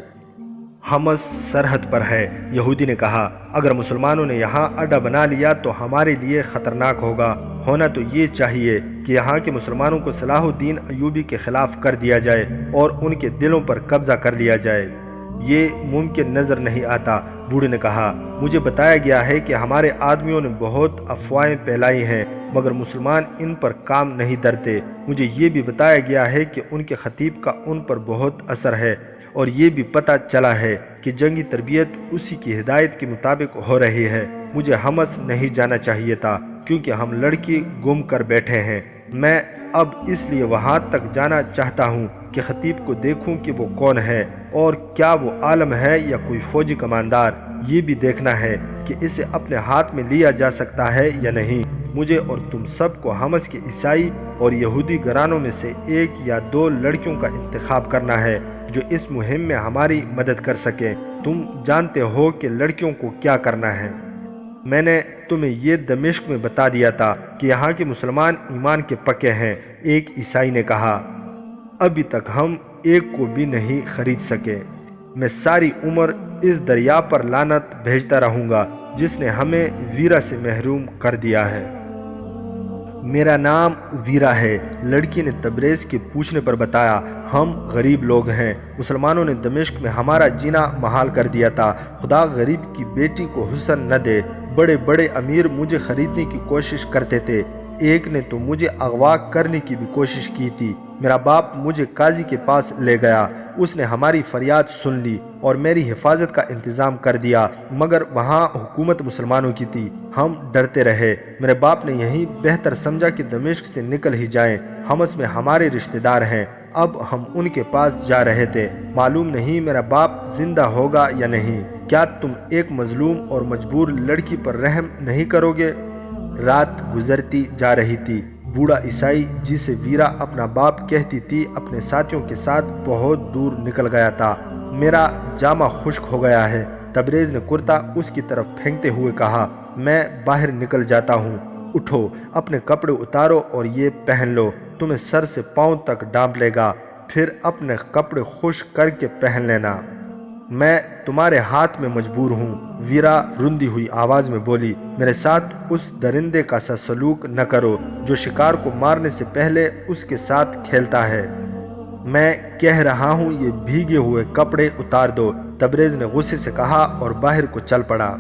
حمص سرحد پر ہے، یہودی نے کہا، اگر مسلمانوں نے یہاں اڈا بنا لیا تو ہمارے لیے خطرناک ہوگا۔ ہونا تو یہ چاہیے کہ یہاں کے مسلمانوں کو صلاح الدین ایوبی کے خلاف کر دیا جائے اور ان کے دلوں پر قبضہ کر لیا جائے۔ یہ ممکن نظر نہیں آتا۔ بوڑھے نے کہا، مجھے بتایا گیا ہے کہ ہمارے آدمیوں نے بہت افواہیں پھیلائی ہیں مگر مسلمان ان پر کام نہیں دھرتے۔ مجھے یہ بھی بتایا گیا ہے کہ ان کے خطیب کا ان پر بہت اثر ہے، اور یہ بھی پتہ چلا ہے کہ جنگی تربیت اسی کی ہدایت کے مطابق ہو رہی ہے۔ مجھے حمص نہیں جانا چاہیے تھا کیونکہ ہم لڑکی گم کر بیٹھے ہیں۔ میں اب اس لیے وہاں تک جانا چاہتا ہوں کہ خطیب کو دیکھوں کہ وہ کون ہے اور کیا وہ عالم ہے یا کوئی فوجی کماندار۔ یہ بھی دیکھنا ہے کہ اسے اپنے ہاتھ میں لیا جا سکتا ہے یا نہیں۔ مجھے اور تم سب کو حمص کے عیسائی اور یہودی گھرانوں میں سے 1 یا 2 لڑکیوں کا انتخاب کرنا ہے جو اس مہم میں ہماری مدد کر سکیں۔ تم جانتے ہو کہ لڑکیوں کو کیا کرنا ہے۔ میں نے تمہیں یہ دمشق میں بتا دیا تھا کہ یہاں کے مسلمان ایمان کے پکے ہیں۔ ایک عیسائی نے کہا، ابھی تک ہم ایک کو بھی نہیں خرید سکے۔ میں ساری عمر اس دریا پر لعنت بھیجتا رہوں گا جس نے ہمیں ویرا سے محروم کر دیا ہے۔ میرا نام ویرا ہے، لڑکی نے تبریز کے پوچھنے پر بتایا۔ ہم غریب لوگ ہیں، مسلمانوں نے دمشق میں ہمارا جینا محال کر دیا تھا۔ خدا غریب کی بیٹی کو حسن نہ دے۔ بڑے بڑے امیر مجھے خریدنے کی کوشش کرتے تھے، ایک نے تو مجھے اغوا کرنے کی بھی کوشش کی تھی۔ میرا باپ مجھے قاضی کے پاس لے گیا، اس نے ہماری فریاد سن لی اور میری حفاظت کا انتظام کر دیا، مگر وہاں حکومت مسلمانوں کی تھی۔ ہم ڈرتے رہے۔ میرے باپ نے یہی بہتر سمجھا کہ دمشق سے نکل ہی جائیں، حمص میں ہمارے رشتہ دار ہیں۔ اب ہم ان کے پاس جا رہے تھے، معلوم نہیں میرا باپ زندہ ہوگا یا نہیں۔ کیا تم ایک مظلوم اور مجبور لڑکی پر رحم نہیں کرو گے؟ رات گزرتی جا رہی تھی۔ بوڑھا عیسائی جسے ویرا اپنا باپ کہتی تھی اپنے ساتھیوں کے ساتھ بہت دور نکل گیا تھا۔ میرا جامہ خشک ہو گیا ہے، تبریز نے کرتا اس کی طرف پھینکتے ہوئے کہا۔ میں باہر نکل جاتا ہوں، اٹھو، اپنے کپڑے اتارو اور یہ پہن لو، تمہیں سر سے پاؤں تک ڈانپ لے گا، پھر اپنے کپڑے خشک کر کے پہن لینا۔ میں تمہارے ہاتھ میں مجبور ہوں، ویرا رندی ہوئی آواز میں بولی۔ میرے ساتھ اس درندے کا سا سلوک نہ کرو جو شکار کو مارنے سے پہلے اس کے ساتھ کھیلتا ہے۔ میں کہہ رہا ہوں یہ بھیگے ہوئے کپڑے اتار دو، تبریز نے غصے سے کہا اور باہر کو چل پڑا۔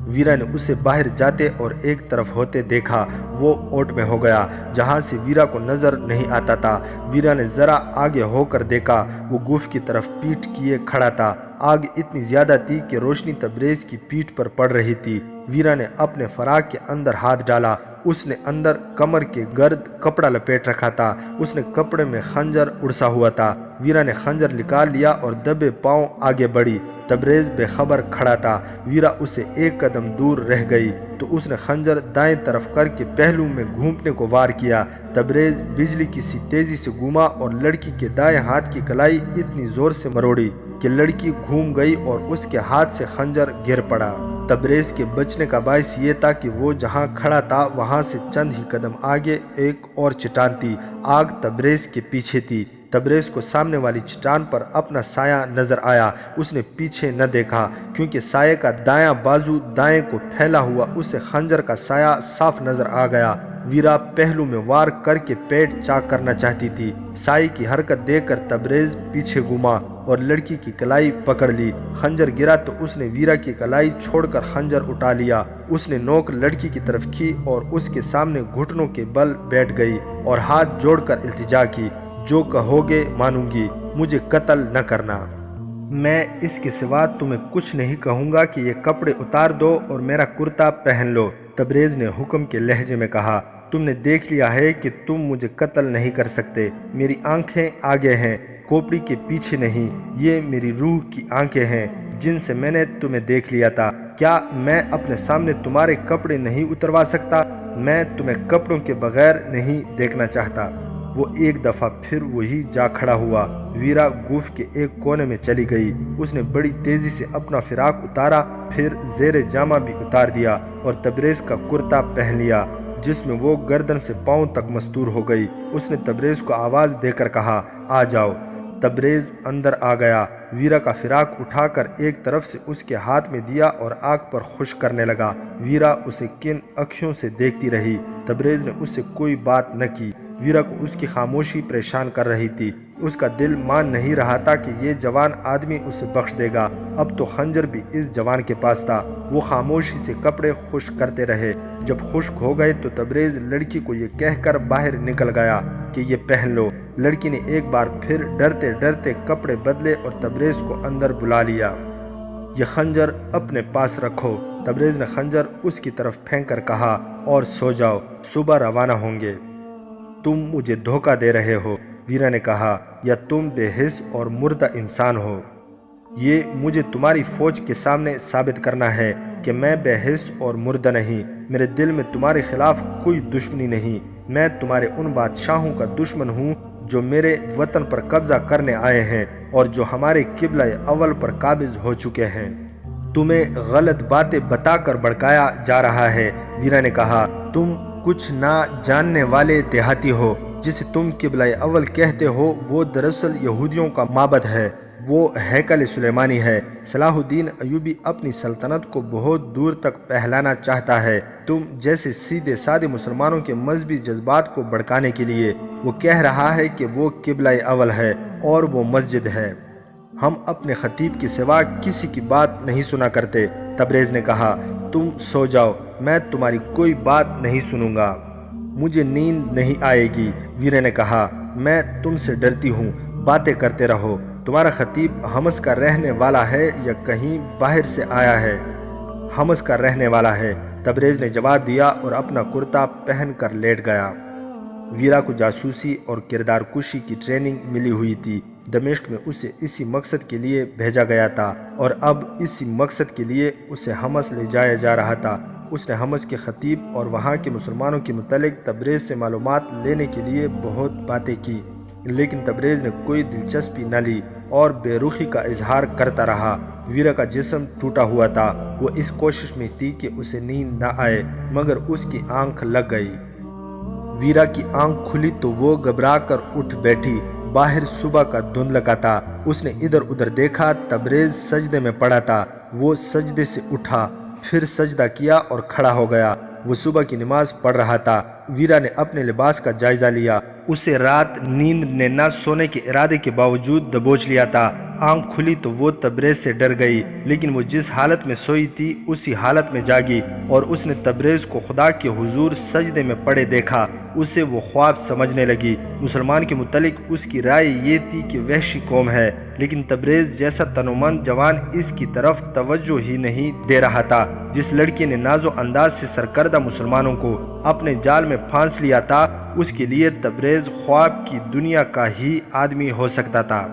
ویرا نے اسے باہر جاتے اور ایک طرف ہوتے دیکھا۔ وہ اوٹ میں ہو گیا جہاں سے ویرا کو نظر نہیں آتا تھا۔ ویرا نے ذرا آگے ہو کر دیکھا، وہ گوف کی طرف پیٹھ کیے کھڑا تھا۔ آگ اتنی زیادہ تھی کہ روشنی تبریز کی پیٹھ پر پڑ رہی تھی۔ ویرا نے اپنے فراق کے اندر ہاتھ ڈالا، اس نے اندر کمر کے گرد کپڑا لپیٹ رکھا تھا، اس نے کپڑے میں خنجر اڑسا ہوا تھا۔ ویرا نے خنجر نکال لیا اور دبے پاؤں آگے بڑھی۔ تبریز بے خبر کھڑا تھا۔ ویرا اسے ایک قدم دور رہ گئی تو اس نے خنجر دائیں طرف کر کے پہلو میں گھونپنے کو وار کیا۔ تبریز بجلی کی سی تیزی سے گھوما اور لڑکی کے دائیں ہاتھ کی کلائی اتنی زور سے مروڑی کہ لڑکی گھوم گئی اور اس کے ہاتھ سے خنجر گر پڑا۔ تبریز کے بچنے کا باعث یہ تھا کہ وہ جہاں کھڑا تھا وہاں سے چند ہی قدم آگے ایک اور چٹان تھی۔ آگ تبریز کے پیچھے تھی۔ تبریز کو سامنے والی چٹان پر اپنا سایہ نظر آیا۔ اس نے پیچھے نہ دیکھا کیونکہ سائے کا دایاں بازو دائیں کو پھیلا ہوا اسے خنجر کا سایہ صاف نظر آ گیا۔ ویرا پہلو میں وار کر کے پیٹ چاک کرنا چاہتی تھی۔ سائے کی حرکت دیکھ کر تبریز پیچھے گھوما اور لڑکی کی کلائی پکڑ لی۔ خنجر گرا تو اس نے ویرا کی کلائی چھوڑ کر خنجر اٹھا لیا۔ اس نے نوک لڑکی کی طرف کی اور اس کے سامنے گھٹنوں کے بل بیٹھ گئی اور ہاتھ جوڑ کر التجا کی، جو کہو گے مانوں گی، مجھے قتل نہ کرنا۔ میں اس کے سوا تمہیں کچھ نہیں کہوں گا کہ یہ کپڑے اتار دو اور میرا کرتا پہن لو، تبریز نے حکم کے لہجے میں کہا۔ تم نے دیکھ لیا ہے کہ تم مجھے قتل نہیں کر سکتے۔ میری آنکھیں آگے ہیں، کھوپڑی کے پیچھے نہیں۔ یہ میری روح کی آنکھیں ہیں جن سے میں نے تمہیں دیکھ لیا تھا۔ کیا میں اپنے سامنے تمہارے کپڑے نہیں اتروا سکتا؟ میں تمہیں کپڑوں کے بغیر نہیں دیکھنا چاہتا۔ وہ ایک دفعہ پھر وہی جا کھڑا ہوا۔ ویرا گوف کے ایک کونے میں چلی گئی۔ اس نے بڑی تیزی سے اپنا فراق اتارا، پھر زیر جامہ بھی اتار دیا اور تبریز کا کرتا پہن لیا جس میں وہ گردن سے پاؤں تک مستور ہو گئی۔ اس نے تبریز کو آواز دے کر کہا، آ جاؤ۔ تبریز اندر آ گیا۔ ویرا کا فراق اٹھا کر ایک طرف سے اس کے ہاتھ میں دیا اور آگ پر خشک کرنے لگا۔ ویرا اسے کن اکھیوں سے دیکھتی رہی۔ تبریز نے اس سے کوئی بات نہ کی۔ ویرا کو اس کی خاموشی پریشان کر رہی تھی۔ اس کا دل مان نہیں رہا تھا کہ یہ جوان آدمی اسے بخش دے گا۔ اب تو خنجر بھی اس جوان کے پاس تھا۔ وہ خاموشی سے کپڑے خشک کرتے رہے۔ جب خشک ہو گئے تو تبریز لڑکی کو یہ کہہ کر باہر نکل گیا کہ یہ پہن لو۔ لڑکی نے ایک بار پھر ڈرتے ڈرتے کپڑے بدلے اور تبریز کو اندر بلا لیا۔ یہ خنجر اپنے پاس رکھو، تبریز نے خنجر اس کی طرف پھینک کر کہا، اور سو جاؤ، صبح روانہ ہوں گے۔ تم مجھے دھوکہ دے رہے ہو، ویرا نے کہا، یا تم بے حس اور مردہ انسان ہو۔ یہ مجھے تمہاری فوج کے سامنے ثابت کرنا ہے کہ میں بے حس اور مردہ نہیں۔ میرے دل میں تمہارے خلاف کوئی دشمنی نہیں۔ میں تمہارے ان بادشاہوں کا دشمن ہوں جو میرے وطن پر قبضہ کرنے آئے ہیں اور جو ہمارے قبلہ اول پر قابض ہو چکے ہیں۔ تمہیں غلط باتیں بتا کر بھڑکایا جا رہا ہے۔ ویرا نے کہا، تم کچھ نہ جاننے والے دیہاتی ہو۔ جسے تم قبلہ اول کہتے ہو وہ دراصل یہودیوں کا معبد ہے، وہ ہیکل سلیمانی ہے۔ صلاح الدین ایوبی اپنی سلطنت کو بہت دور تک پھیلانا چاہتا ہے، تم جیسے سیدھے سادے مسلمانوں کے مذہبی جذبات کو بھڑکانے کے لیے۔ وہ کہہ رہا ہے کہ وہ قبلہ اول ہے اور وہ مسجد ہے۔ ہم اپنے خطیب کے سوا کسی کی بات نہیں سنا کرتے۔ تبریز نے کہا، تم سو جاؤ، میں تمہاری کوئی بات نہیں سنوں گا، مجھے نیند نہیں آئے گی۔ ویرا نے کہا، میں تم سے ڈرتی ہوں، باتیں کرتے رہو۔ تمہارا خطیب حمص کا رہنے والا ہے یا کہیں باہر سے آیا ہے؟ حمص کا رہنے والا ہے، تبریز نے جواب دیا اور اپنا کرتا پہن کر لیٹ گیا۔ ویرا کو جاسوسی اور کردار کشی کی ٹریننگ ملی ہوئی تھی۔ دمشق میں اسے اسی مقصد کے لیے بھیجا گیا تھا اور اب اسی مقصد کے لیے اسے حمص لے جایا جا رہا تھا۔ اس نے حمص کے خطیب اور وہاں کے مسلمانوں کے متعلق تبریز سے معلومات لینے کے لیے بہت باتیں کی، لیکن تبریز نے کوئی دلچسپی نہ لی اور بے رخی کا اظہار کرتا رہا۔ ویرا کا جسم ٹوٹا ہوا تھا، وہ اس کوشش میں تھی کہ اسے نیند نہ آئے، مگر اس کی آنکھ لگ گئی۔ ویرا کی آنکھ کھلی تو وہ گھبرا کر اٹھ بیٹھی۔ باہر صبح کا دھندلا تھا۔ اس نے ادھر ادھر دیکھا، تبریز سجدے میں پڑا تھا۔ وہ سجدے سے اٹھا، پھر سجدہ کیا اور کھڑا ہو گیا۔ وہ صبح کی نماز پڑھ رہا تھا۔ ویرا نے اپنے لباس کا جائزہ لیا۔ اسے رات نیند نے نہ سونے کے ارادے کے باوجود دبوچ لیا تھا۔ آنکھ کھلی تو وہ تبریز سے ڈر گئی، لیکن وہ جس حالت میں سوئی تھی اسی حالت میں جاگی اور اس نے تبریز کو خدا کے حضور سجدے میں پڑے دیکھا۔ اسے وہ خواب سمجھنے لگی۔ مسلمان کے متعلق اس کی رائے یہ تھی کہ وحشی قوم ہے، لیکن تبریز جیسا تنومند جوان اس کی طرف توجہ ہی نہیں دے رہا تھا۔ جس لڑکی نے ناز و انداز سے سرکردہ مسلمانوں کو اپنے جال میں پھانس لیا تھا، اس کے لیے تبریز خواب کی دنیا کا ہی آدمی ہو سکتا تھا۔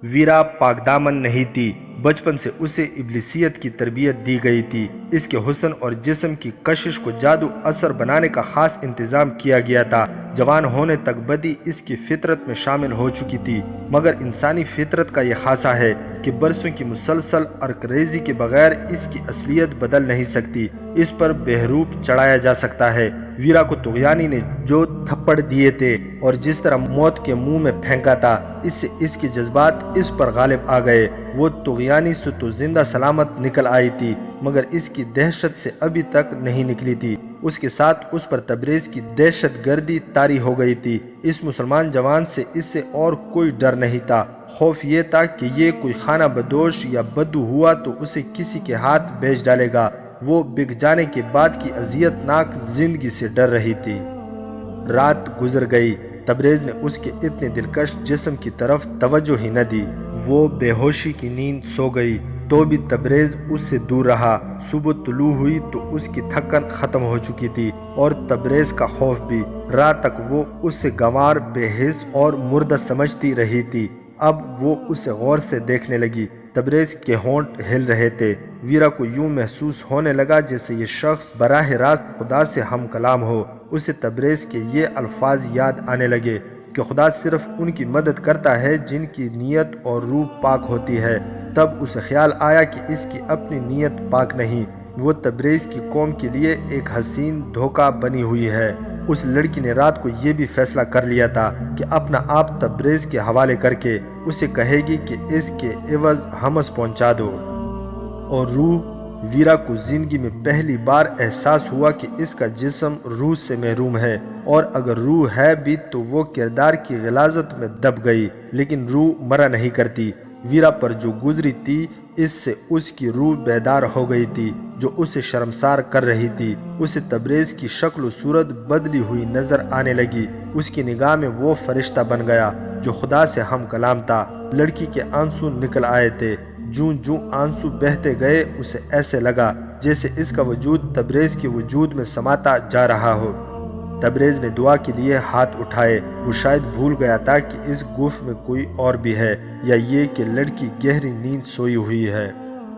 ویرا پاک دامن نہیں تھی، بچپن سے اسے ابلیسیت کی تربیت دی گئی تھی۔ اس کے حسن اور جسم کی کشش کو جادو اثر بنانے کا خاص انتظام کیا گیا تھا۔ جوان ہونے تک بدی اس کی فطرت میں شامل ہو چکی تھی، مگر انسانی فطرت کا یہ خاصہ ہے کہ برسوں کی مسلسل ارکریزی کے بغیر اس کی اصلیت بدل نہیں سکتی، اس پر بہروپ چڑھایا جا سکتا ہے۔ ویرا کو طغیانی نے جو تھپڑ دیے تھے اور جس طرح موت کے منہ میں پھینکا تھا، اس سے اس کے جذبات اس پر غالب آ گئے۔ وہ طغیانی سے تو زندہ سلامت نکل آئی تھی، مگر اس کی دہشت سے ابھی تک نہیں نکلی تھی۔ اس کے ساتھ اس پر تبریز کی دہشت گردی طاری ہو گئی تھی۔ اس مسلمان جوان سے اس سے اور کوئی ڈر نہیں تھا۔ خوف یہ تھا کہ یہ کوئی خانہ بدوش یا بدو ہوا تو اسے کسی کے ہاتھ بیچ ڈالے گا۔ وہ بک جانے کے بعد کی اذیت ناک زندگی سے ڈر رہی تھی۔ رات گزر گئی، تبریز نے اس کے اتنے دلکش جسم کی طرف توجہ ہی نہ دی۔ وہ بے ہوشی کی نیند سو گئی تو بھی تبریز اس سے دور رہا۔ صبح طلوع ہوئی تو اس کی تھکن ختم ہو چکی تھی اور تبریز کا خوف بھی۔ رات تک وہ اس سے گنوار، بے حس اور مردہ سمجھتی رہی تھی۔ اب وہ اسے غور سے دیکھنے لگی۔ تبریز کے ہونٹ ہل رہے تھے۔ ویرا کو یوں محسوس ہونے لگا جیسے یہ شخص براہ راست خدا سے ہم کلام ہو۔ اسے تبریز کے یہ الفاظ یاد آنے لگے کہ خدا صرف ان کی مدد کرتا ہے جن کی نیت اور روح پاک ہوتی ہے۔ تب اسے خیال آیا کہ اس کی اپنی نیت پاک نہیں، وہ تبریز کی قوم کے لیے ایک حسین دھوکہ بنی ہوئی ہے۔ اس لڑکی نے رات کو یہ بھی فیصلہ کر لیا تھا کہ اپنا آپ تبریز کے حوالے کر کے اسے کہے گی کہ اس کے عوض حمص پہنچا دو۔ اور روح ویرا کو زندگی میں پہلی بار احساس ہوا کہ اس کا جسم روح سے محروم ہے، اور اگر روح ہے بھی تو وہ کردار کی غلاظت میں دب گئی، لیکن روح مرا نہیں کرتی۔ ویرا پر جو گزری تھی اس سے اس کی روح بیدار ہو گئی تھی جو اسے شرمسار کر رہی تھی۔ اسے تبریز کی شکل و صورت بدلی ہوئی نظر آنے لگی۔ اس کی نگاہ میں وہ فرشتہ بن گیا جو خدا سے ہم کلام تھا۔ لڑکی کے آنسو نکل آئے تھے۔ جوں جوں آنسو بہتے گئے اسے ایسے لگا جیسے اس کا وجود تبریز کے وجود میں سماتا جا رہا ہو۔ تبریز نے دعا کے لیے ہاتھ اٹھائے۔ وہ شاید بھول گیا تھا کہ اس گفت میں کوئی اور بھی ہے، یا یہ کہ لڑکی گہری نیند سوئی ہوئی ہے۔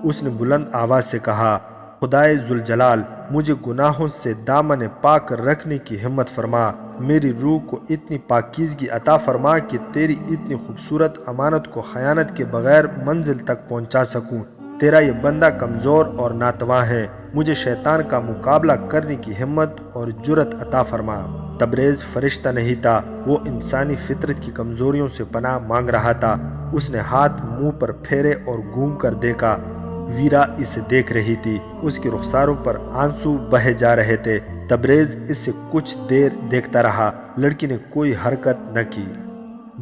اس نے بلند آواز سے کہا، خدائے ذوالجلال، مجھے گناہوں سے دامن پاک رکھنے کی ہمت فرما۔ میری روح کو اتنی پاکیزگی عطا فرما کہ تیری اتنی خوبصورت امانت کو خیانت کے بغیر منزل تک پہنچا سکوں۔ تیرا یہ بندہ کمزور اور ناتواں ہے، مجھے شیطان کا مقابلہ کرنے کی ہمت اور جرت عطا فرما۔ تبریز فرشتہ نہیں تھا، وہ انسانی فطرت کی کمزوریوں سے پناہ مانگ رہا تھا۔ اس نے ہاتھ منہ پر پھیرے اور گھوم کر دیکھا۔ ویرا اسے دیکھ رہی تھی، اس کے رخساروں پر آنسو بہے جا رہے تھے۔ تبریز اس سے کچھ دیر دیکھتا رہا، لڑکی نے کوئی حرکت نہ کی۔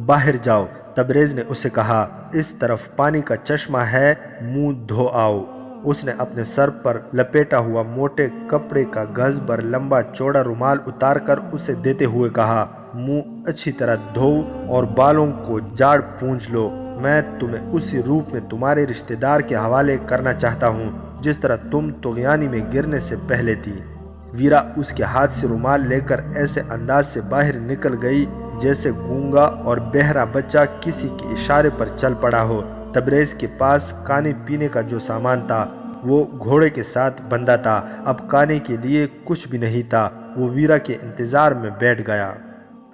باہر جاؤ، تبریز نے اسے کہا، اس طرف پانی کا چشمہ ہے، منہ دھو آؤ۔ اس نے اپنے سر پر لپیٹا ہوا موٹے کپڑے کا گز بھر لمبا چوڑا رومال اتار کر اسے دیتے ہوئے کہا، منہ اچھی طرح دھو اور بالوں کو جاڑ پونچھ لو۔ میں تمہیں اسی روپ میں تمہارے رشتہ دار کے حوالے کرنا چاہتا ہوں جس طرح تم طغیانی میں گرنے سے پہلے تھی۔ ویرا اس کے ہاتھ سے رومال لے کر ایسے انداز سے باہر نکل گئی جیسے گونگا اور بہرا بچہ کسی کے اشارے پر چل پڑا ہو۔ تبریز کے پاس کھانے پینے کا جو سامان تھا وہ گھوڑے کے ساتھ بندھا تھا، اب کھانے کے لیے کچھ بھی نہیں تھا۔ وہ ویرا کے انتظار میں بیٹھ گیا۔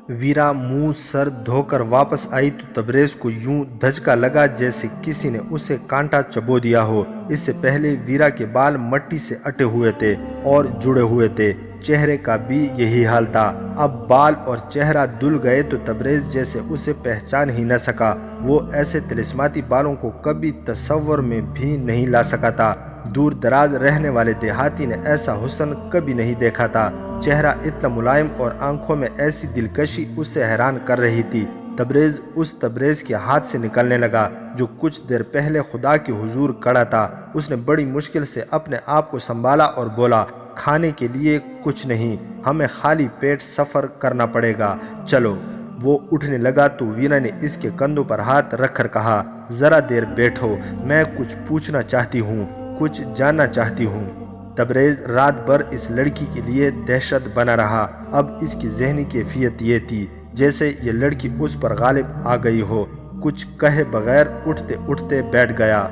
ویرا منہ سر دھو کر واپس آئی تو تبریز کو یوں دھچکا لگا جیسے کسی نے اسے کانٹا چبو دیا ہو۔ اس سے پہلے ویرا کے بال مٹی سے اٹے ہوئے تھے اور جڑے ہوئے تھے، چہرے کا بھی یہی حال تھا۔ اب بال اور چہرہ دھل گئے تو تبریز جیسے اسے پہچان ہی نہ سکا۔ وہ ایسے طلسماتی بالوں کو کبھی تصور میں بھی نہیں لا سکا تھا۔ دور دراز رہنے والے دیہاتی نے ایسا حسن کبھی نہیں دیکھا تھا۔ چہرہ اتنا ملائم اور آنکھوں میں ایسی دلکشی اسے حیران کر رہی تھی۔ تبریز اس تبریز کے ہاتھ سے نکلنے لگا جو کچھ دیر پہلے خدا کے حضور کھڑا تھا۔ اس نے بڑی مشکل سے اپنے آپ کو سنبھالا اور بولا، کھانے کے لیے کچھ نہیں، ہمیں خالی پیٹ سفر کرنا پڑے گا، چلو۔ وہ اٹھنے لگا تو ویرا نے اس کے کندھوں پر ہاتھ رکھ کر کہا، ذرا دیر بیٹھو، میں کچھ پوچھنا چاہتی ہوں، کچھ جاننا چاہتی ہوں۔ تبریز رات بھر اس لڑکی کے لیے دہشت بنا رہا۔ اب اس کی ذہنی کیفیت یہ تھی جیسے یہ لڑکی اس پر غالب آ گئی ہو۔ کچھ کہے بغیر اٹھتے اٹھتے بیٹھ گیا۔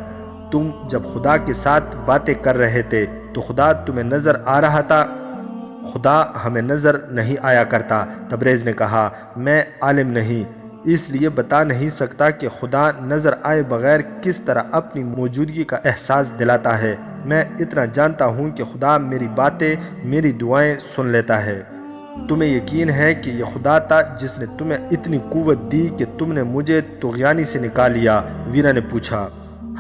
تم جب خدا کے ساتھ باتیں کر رہے تھے تو خدا تمہیں نظر آ رہا تھا؟ خدا ہمیں نظر نہیں آیا کرتا، تبریز نے کہا، میں عالم نہیں، اس لیے بتا نہیں سکتا کہ خدا نظر آئے بغیر کس طرح اپنی موجودگی کا احساس دلاتا ہے۔ میں اتنا جانتا ہوں کہ خدا میری باتیں، میری دعائیں سن لیتا ہے۔ تمہیں یقین ہے کہ یہ خدا تھا جس نے تمہیں اتنی قوت دی کہ تم نے مجھے طغیانی سے نکال لیا؟ ویرا نے پوچھا۔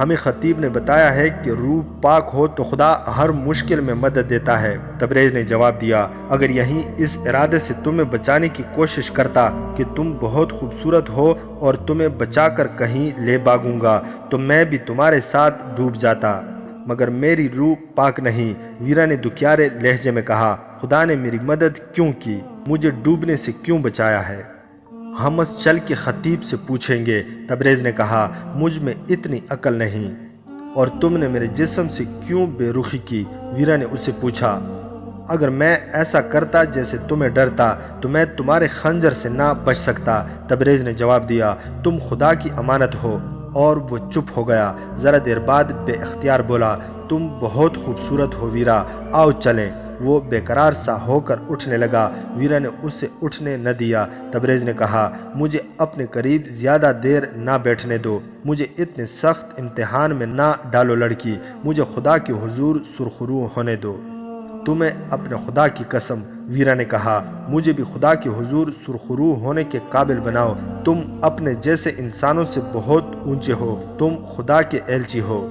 ہمیں خطیب نے بتایا ہے کہ روح پاک ہو تو خدا ہر مشکل میں مدد دیتا ہے، تبریز نے جواب دیا۔ اگر یہیں اس ارادے سے تمہیں بچانے کی کوشش کرتا کہ تم بہت خوبصورت ہو اور تمہیں بچا کر کہیں لے بھاگوں گا تو میں بھی تمہارے ساتھ ڈوب جاتا، مگر میری روح پاک نہیں، ویرا نے دکھیارے لہجے میں کہا۔ خدا نے میری مدد کیوں کی؟ مجھے ڈوبنے سے کیوں بچایا ہے؟ ہم اس چل کے خطیب سے پوچھیں گے، تبریز نے کہا، مجھ میں اتنی عقل نہیں۔ اور تم نے میرے جسم سے کیوں بے رخی کی؟ ویرا نے اسے پوچھا۔ اگر میں ایسا کرتا جیسے تمہیں ڈر تھا تو میں تمہارے خنجر سے نہ بچ سکتا، تبریز نے جواب دیا۔ تم خدا کی امانت ہو۔ اور وہ چپ ہو گیا۔ ذرا دیر بعد بے اختیار بولا، تم بہت خوبصورت ہو ویرا، آؤ چلیں۔ وہ بے قرار سا ہو کر اٹھنے لگا۔ ویرا نے اسے اٹھنے نہ دیا۔ تبریز نے کہا، مجھے اپنے قریب زیادہ دیر نہ بیٹھنے دو، مجھے اتنے سخت امتحان میں نہ ڈالو لڑکی، مجھے خدا کے حضور سرخرو ہونے دو۔ تمہیں اپنے خدا کی قسم، ویرا نے کہا، مجھے بھی خدا کے حضور سرخرو ہونے کے قابل بناؤ۔ تم اپنے جیسے انسانوں سے بہت اونچے ہو، تم خدا کے ایلچی ہو۔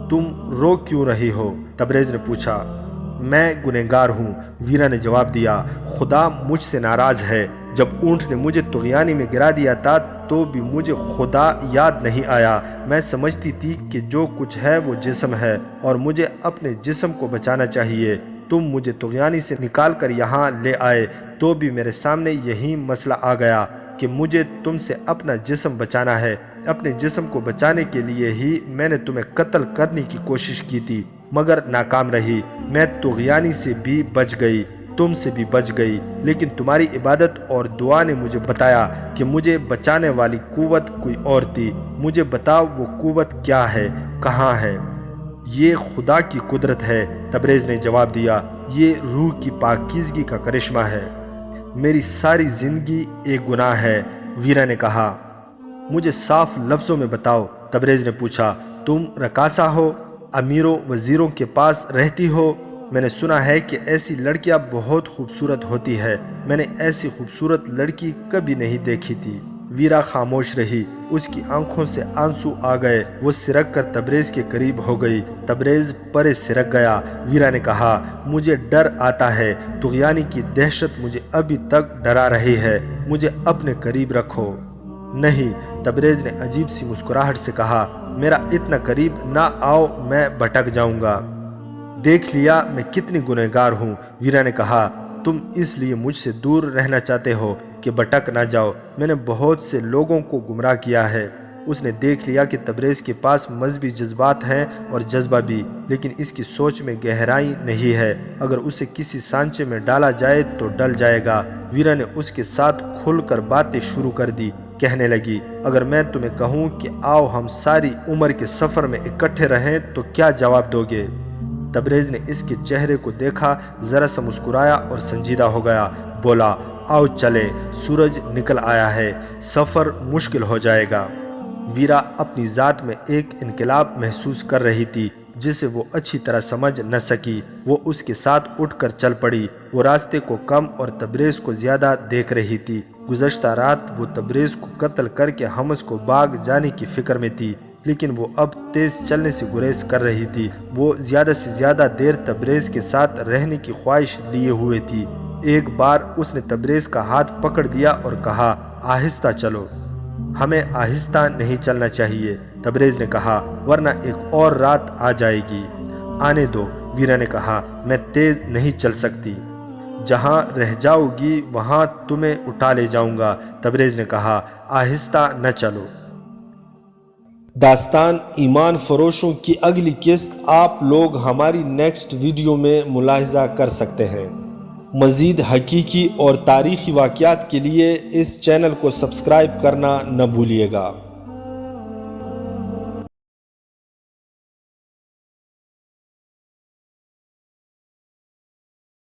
تم رو کیوں رہی ہو؟ تبریز نے پوچھا۔ میں گنہگار ہوں، ویرا نے جواب دیا، خدا مجھ سے ناراض ہے۔ جب اونٹ نے مجھے طغیانی میں گرا دیا تھا تو بھی مجھے خدا یاد نہیں آیا۔ میں سمجھتی تھی کہ جو کچھ ہے وہ جسم ہے اور مجھے اپنے جسم کو بچانا چاہیے۔ تم مجھے طغیانی سے نکال کر یہاں لے آئے تو بھی میرے سامنے یہی مسئلہ آ گیا کہ مجھے تم سے اپنا جسم بچانا ہے۔ اپنے جسم کو بچانے کے لیے ہی میں نے تمہیں قتل کرنے کی کوشش کی تھی مگر ناکام رہی۔ میں طغیانی سے بھی بچ گئی، تم سے بھی بچ گئی، لیکن تمہاری عبادت اور دعا نے مجھے بتایا کہ مجھے بچانے والی قوت کوئی اور تھی۔ مجھے بتاؤ وہ قوت کیا ہے، کہاں ہے؟ یہ خدا کی قدرت ہے، تبریز نے جواب دیا، یہ روح کی پاکیزگی کا کرشمہ ہے۔ میری ساری زندگی ایک گناہ ہے، ویرا نے کہا۔ مجھے صاف لفظوں میں بتاؤ، تبریز نے پوچھا، تم رقاصہ ہو؟ امیروں وزیروں کے پاس رہتی ہو؟ میں نے سنا ہے کہ ایسی لڑکیاں بہت خوبصورت ہوتی ہے، میں نے ایسی خوبصورت لڑکی کبھی نہیں دیکھی تھی۔ ویرا خاموش رہی، اس کی آنکھوں سے آنسو آ گئے، وہ سرک کر تبریز کے قریب ہو گئی۔ تبریز پرے سرک گیا۔ ویرا نے کہا، مجھے ڈر آتا ہے، طغیانی کی دہشت مجھے ابھی تک ڈرا رہی ہے، مجھے اپنے قریب رکھو۔ نہیں، تبریز نے عجیب سی مسکراہٹ سے کہا، میرا اتنا قریب نہ آؤ، میں بھٹک جاؤں گا۔ دیکھ لیا میں کتنی گنہگار ہوں، ویرا نے کہا، تم اس لیے مجھ سے دور رہنا چاہتے ہو کہ بھٹک نہ جاؤ، میں نے بہت سے لوگوں کو گمراہ کیا ہے۔ اس نے دیکھ لیا کہ تبریز کے پاس مذہبی جذبات ہیں اور جذبہ بھی، لیکن اس کی سوچ میں گہرائی نہیں ہے، اگر اسے کسی سانچے میں ڈالا جائے تو ڈل جائے گا۔ ویرا نے اس کے ساتھ کھل کر باتیں شروع کر دی، کہنے لگی، اگر میں تمہیں کہوں کہ آؤ ہم ساری عمر کے سفر میں اکٹھے رہیں تو کیا جواب دو گے؟ تبریز نے اس کے چہرے کو دیکھا، ذرا سا مسکرایا اور سنجیدہ ہو گیا، بولا، آؤ چلے، سورج نکل آیا ہے، سفر مشکل ہو جائے گا۔ ویرا اپنی ذات میں ایک انقلاب محسوس کر رہی تھی جسے وہ اچھی طرح سمجھ نہ سکی۔ وہ اس کے ساتھ اٹھ کر چل پڑی۔ وہ راستے کو کم اور تبریز کو زیادہ دیکھ رہی تھی۔ گزشتہ رات وہ تبریز کو قتل کر کے حمص کو بھاگ جانے کی فکر میں تھی، لیکن وہ اب تیز چلنے سے گریز کر رہی تھی۔ وہ زیادہ سے زیادہ دیر تبریز کے ساتھ رہنے کی خواہش لیے ہوئے تھی۔ ایک بار اس نے تبریز کا ہاتھ پکڑ دیا اور کہا، آہستہ چلو۔ ہمیں آہستہ نہیں چلنا چاہیے، تبریز نے کہا، ورنہ ایک اور رات آ جائے گی۔ آنے دو، ویرا نے کہا، میں تیز نہیں چل سکتی۔ جہاں رہ جاؤ گی وہاں تمہیں اٹھا لے جاؤں گا، تبریز نے کہا، آہستہ نہ چلو۔ داستان ایمان فروشوں کی اگلی قسط آپ لوگ ہماری نیکسٹ ویڈیو میں ملاحظہ کر سکتے ہیں۔ مزید حقیقی اور تاریخی واقعات کے لیے اس چینل کو سبسکرائب کرنا نہ بھولیے گا۔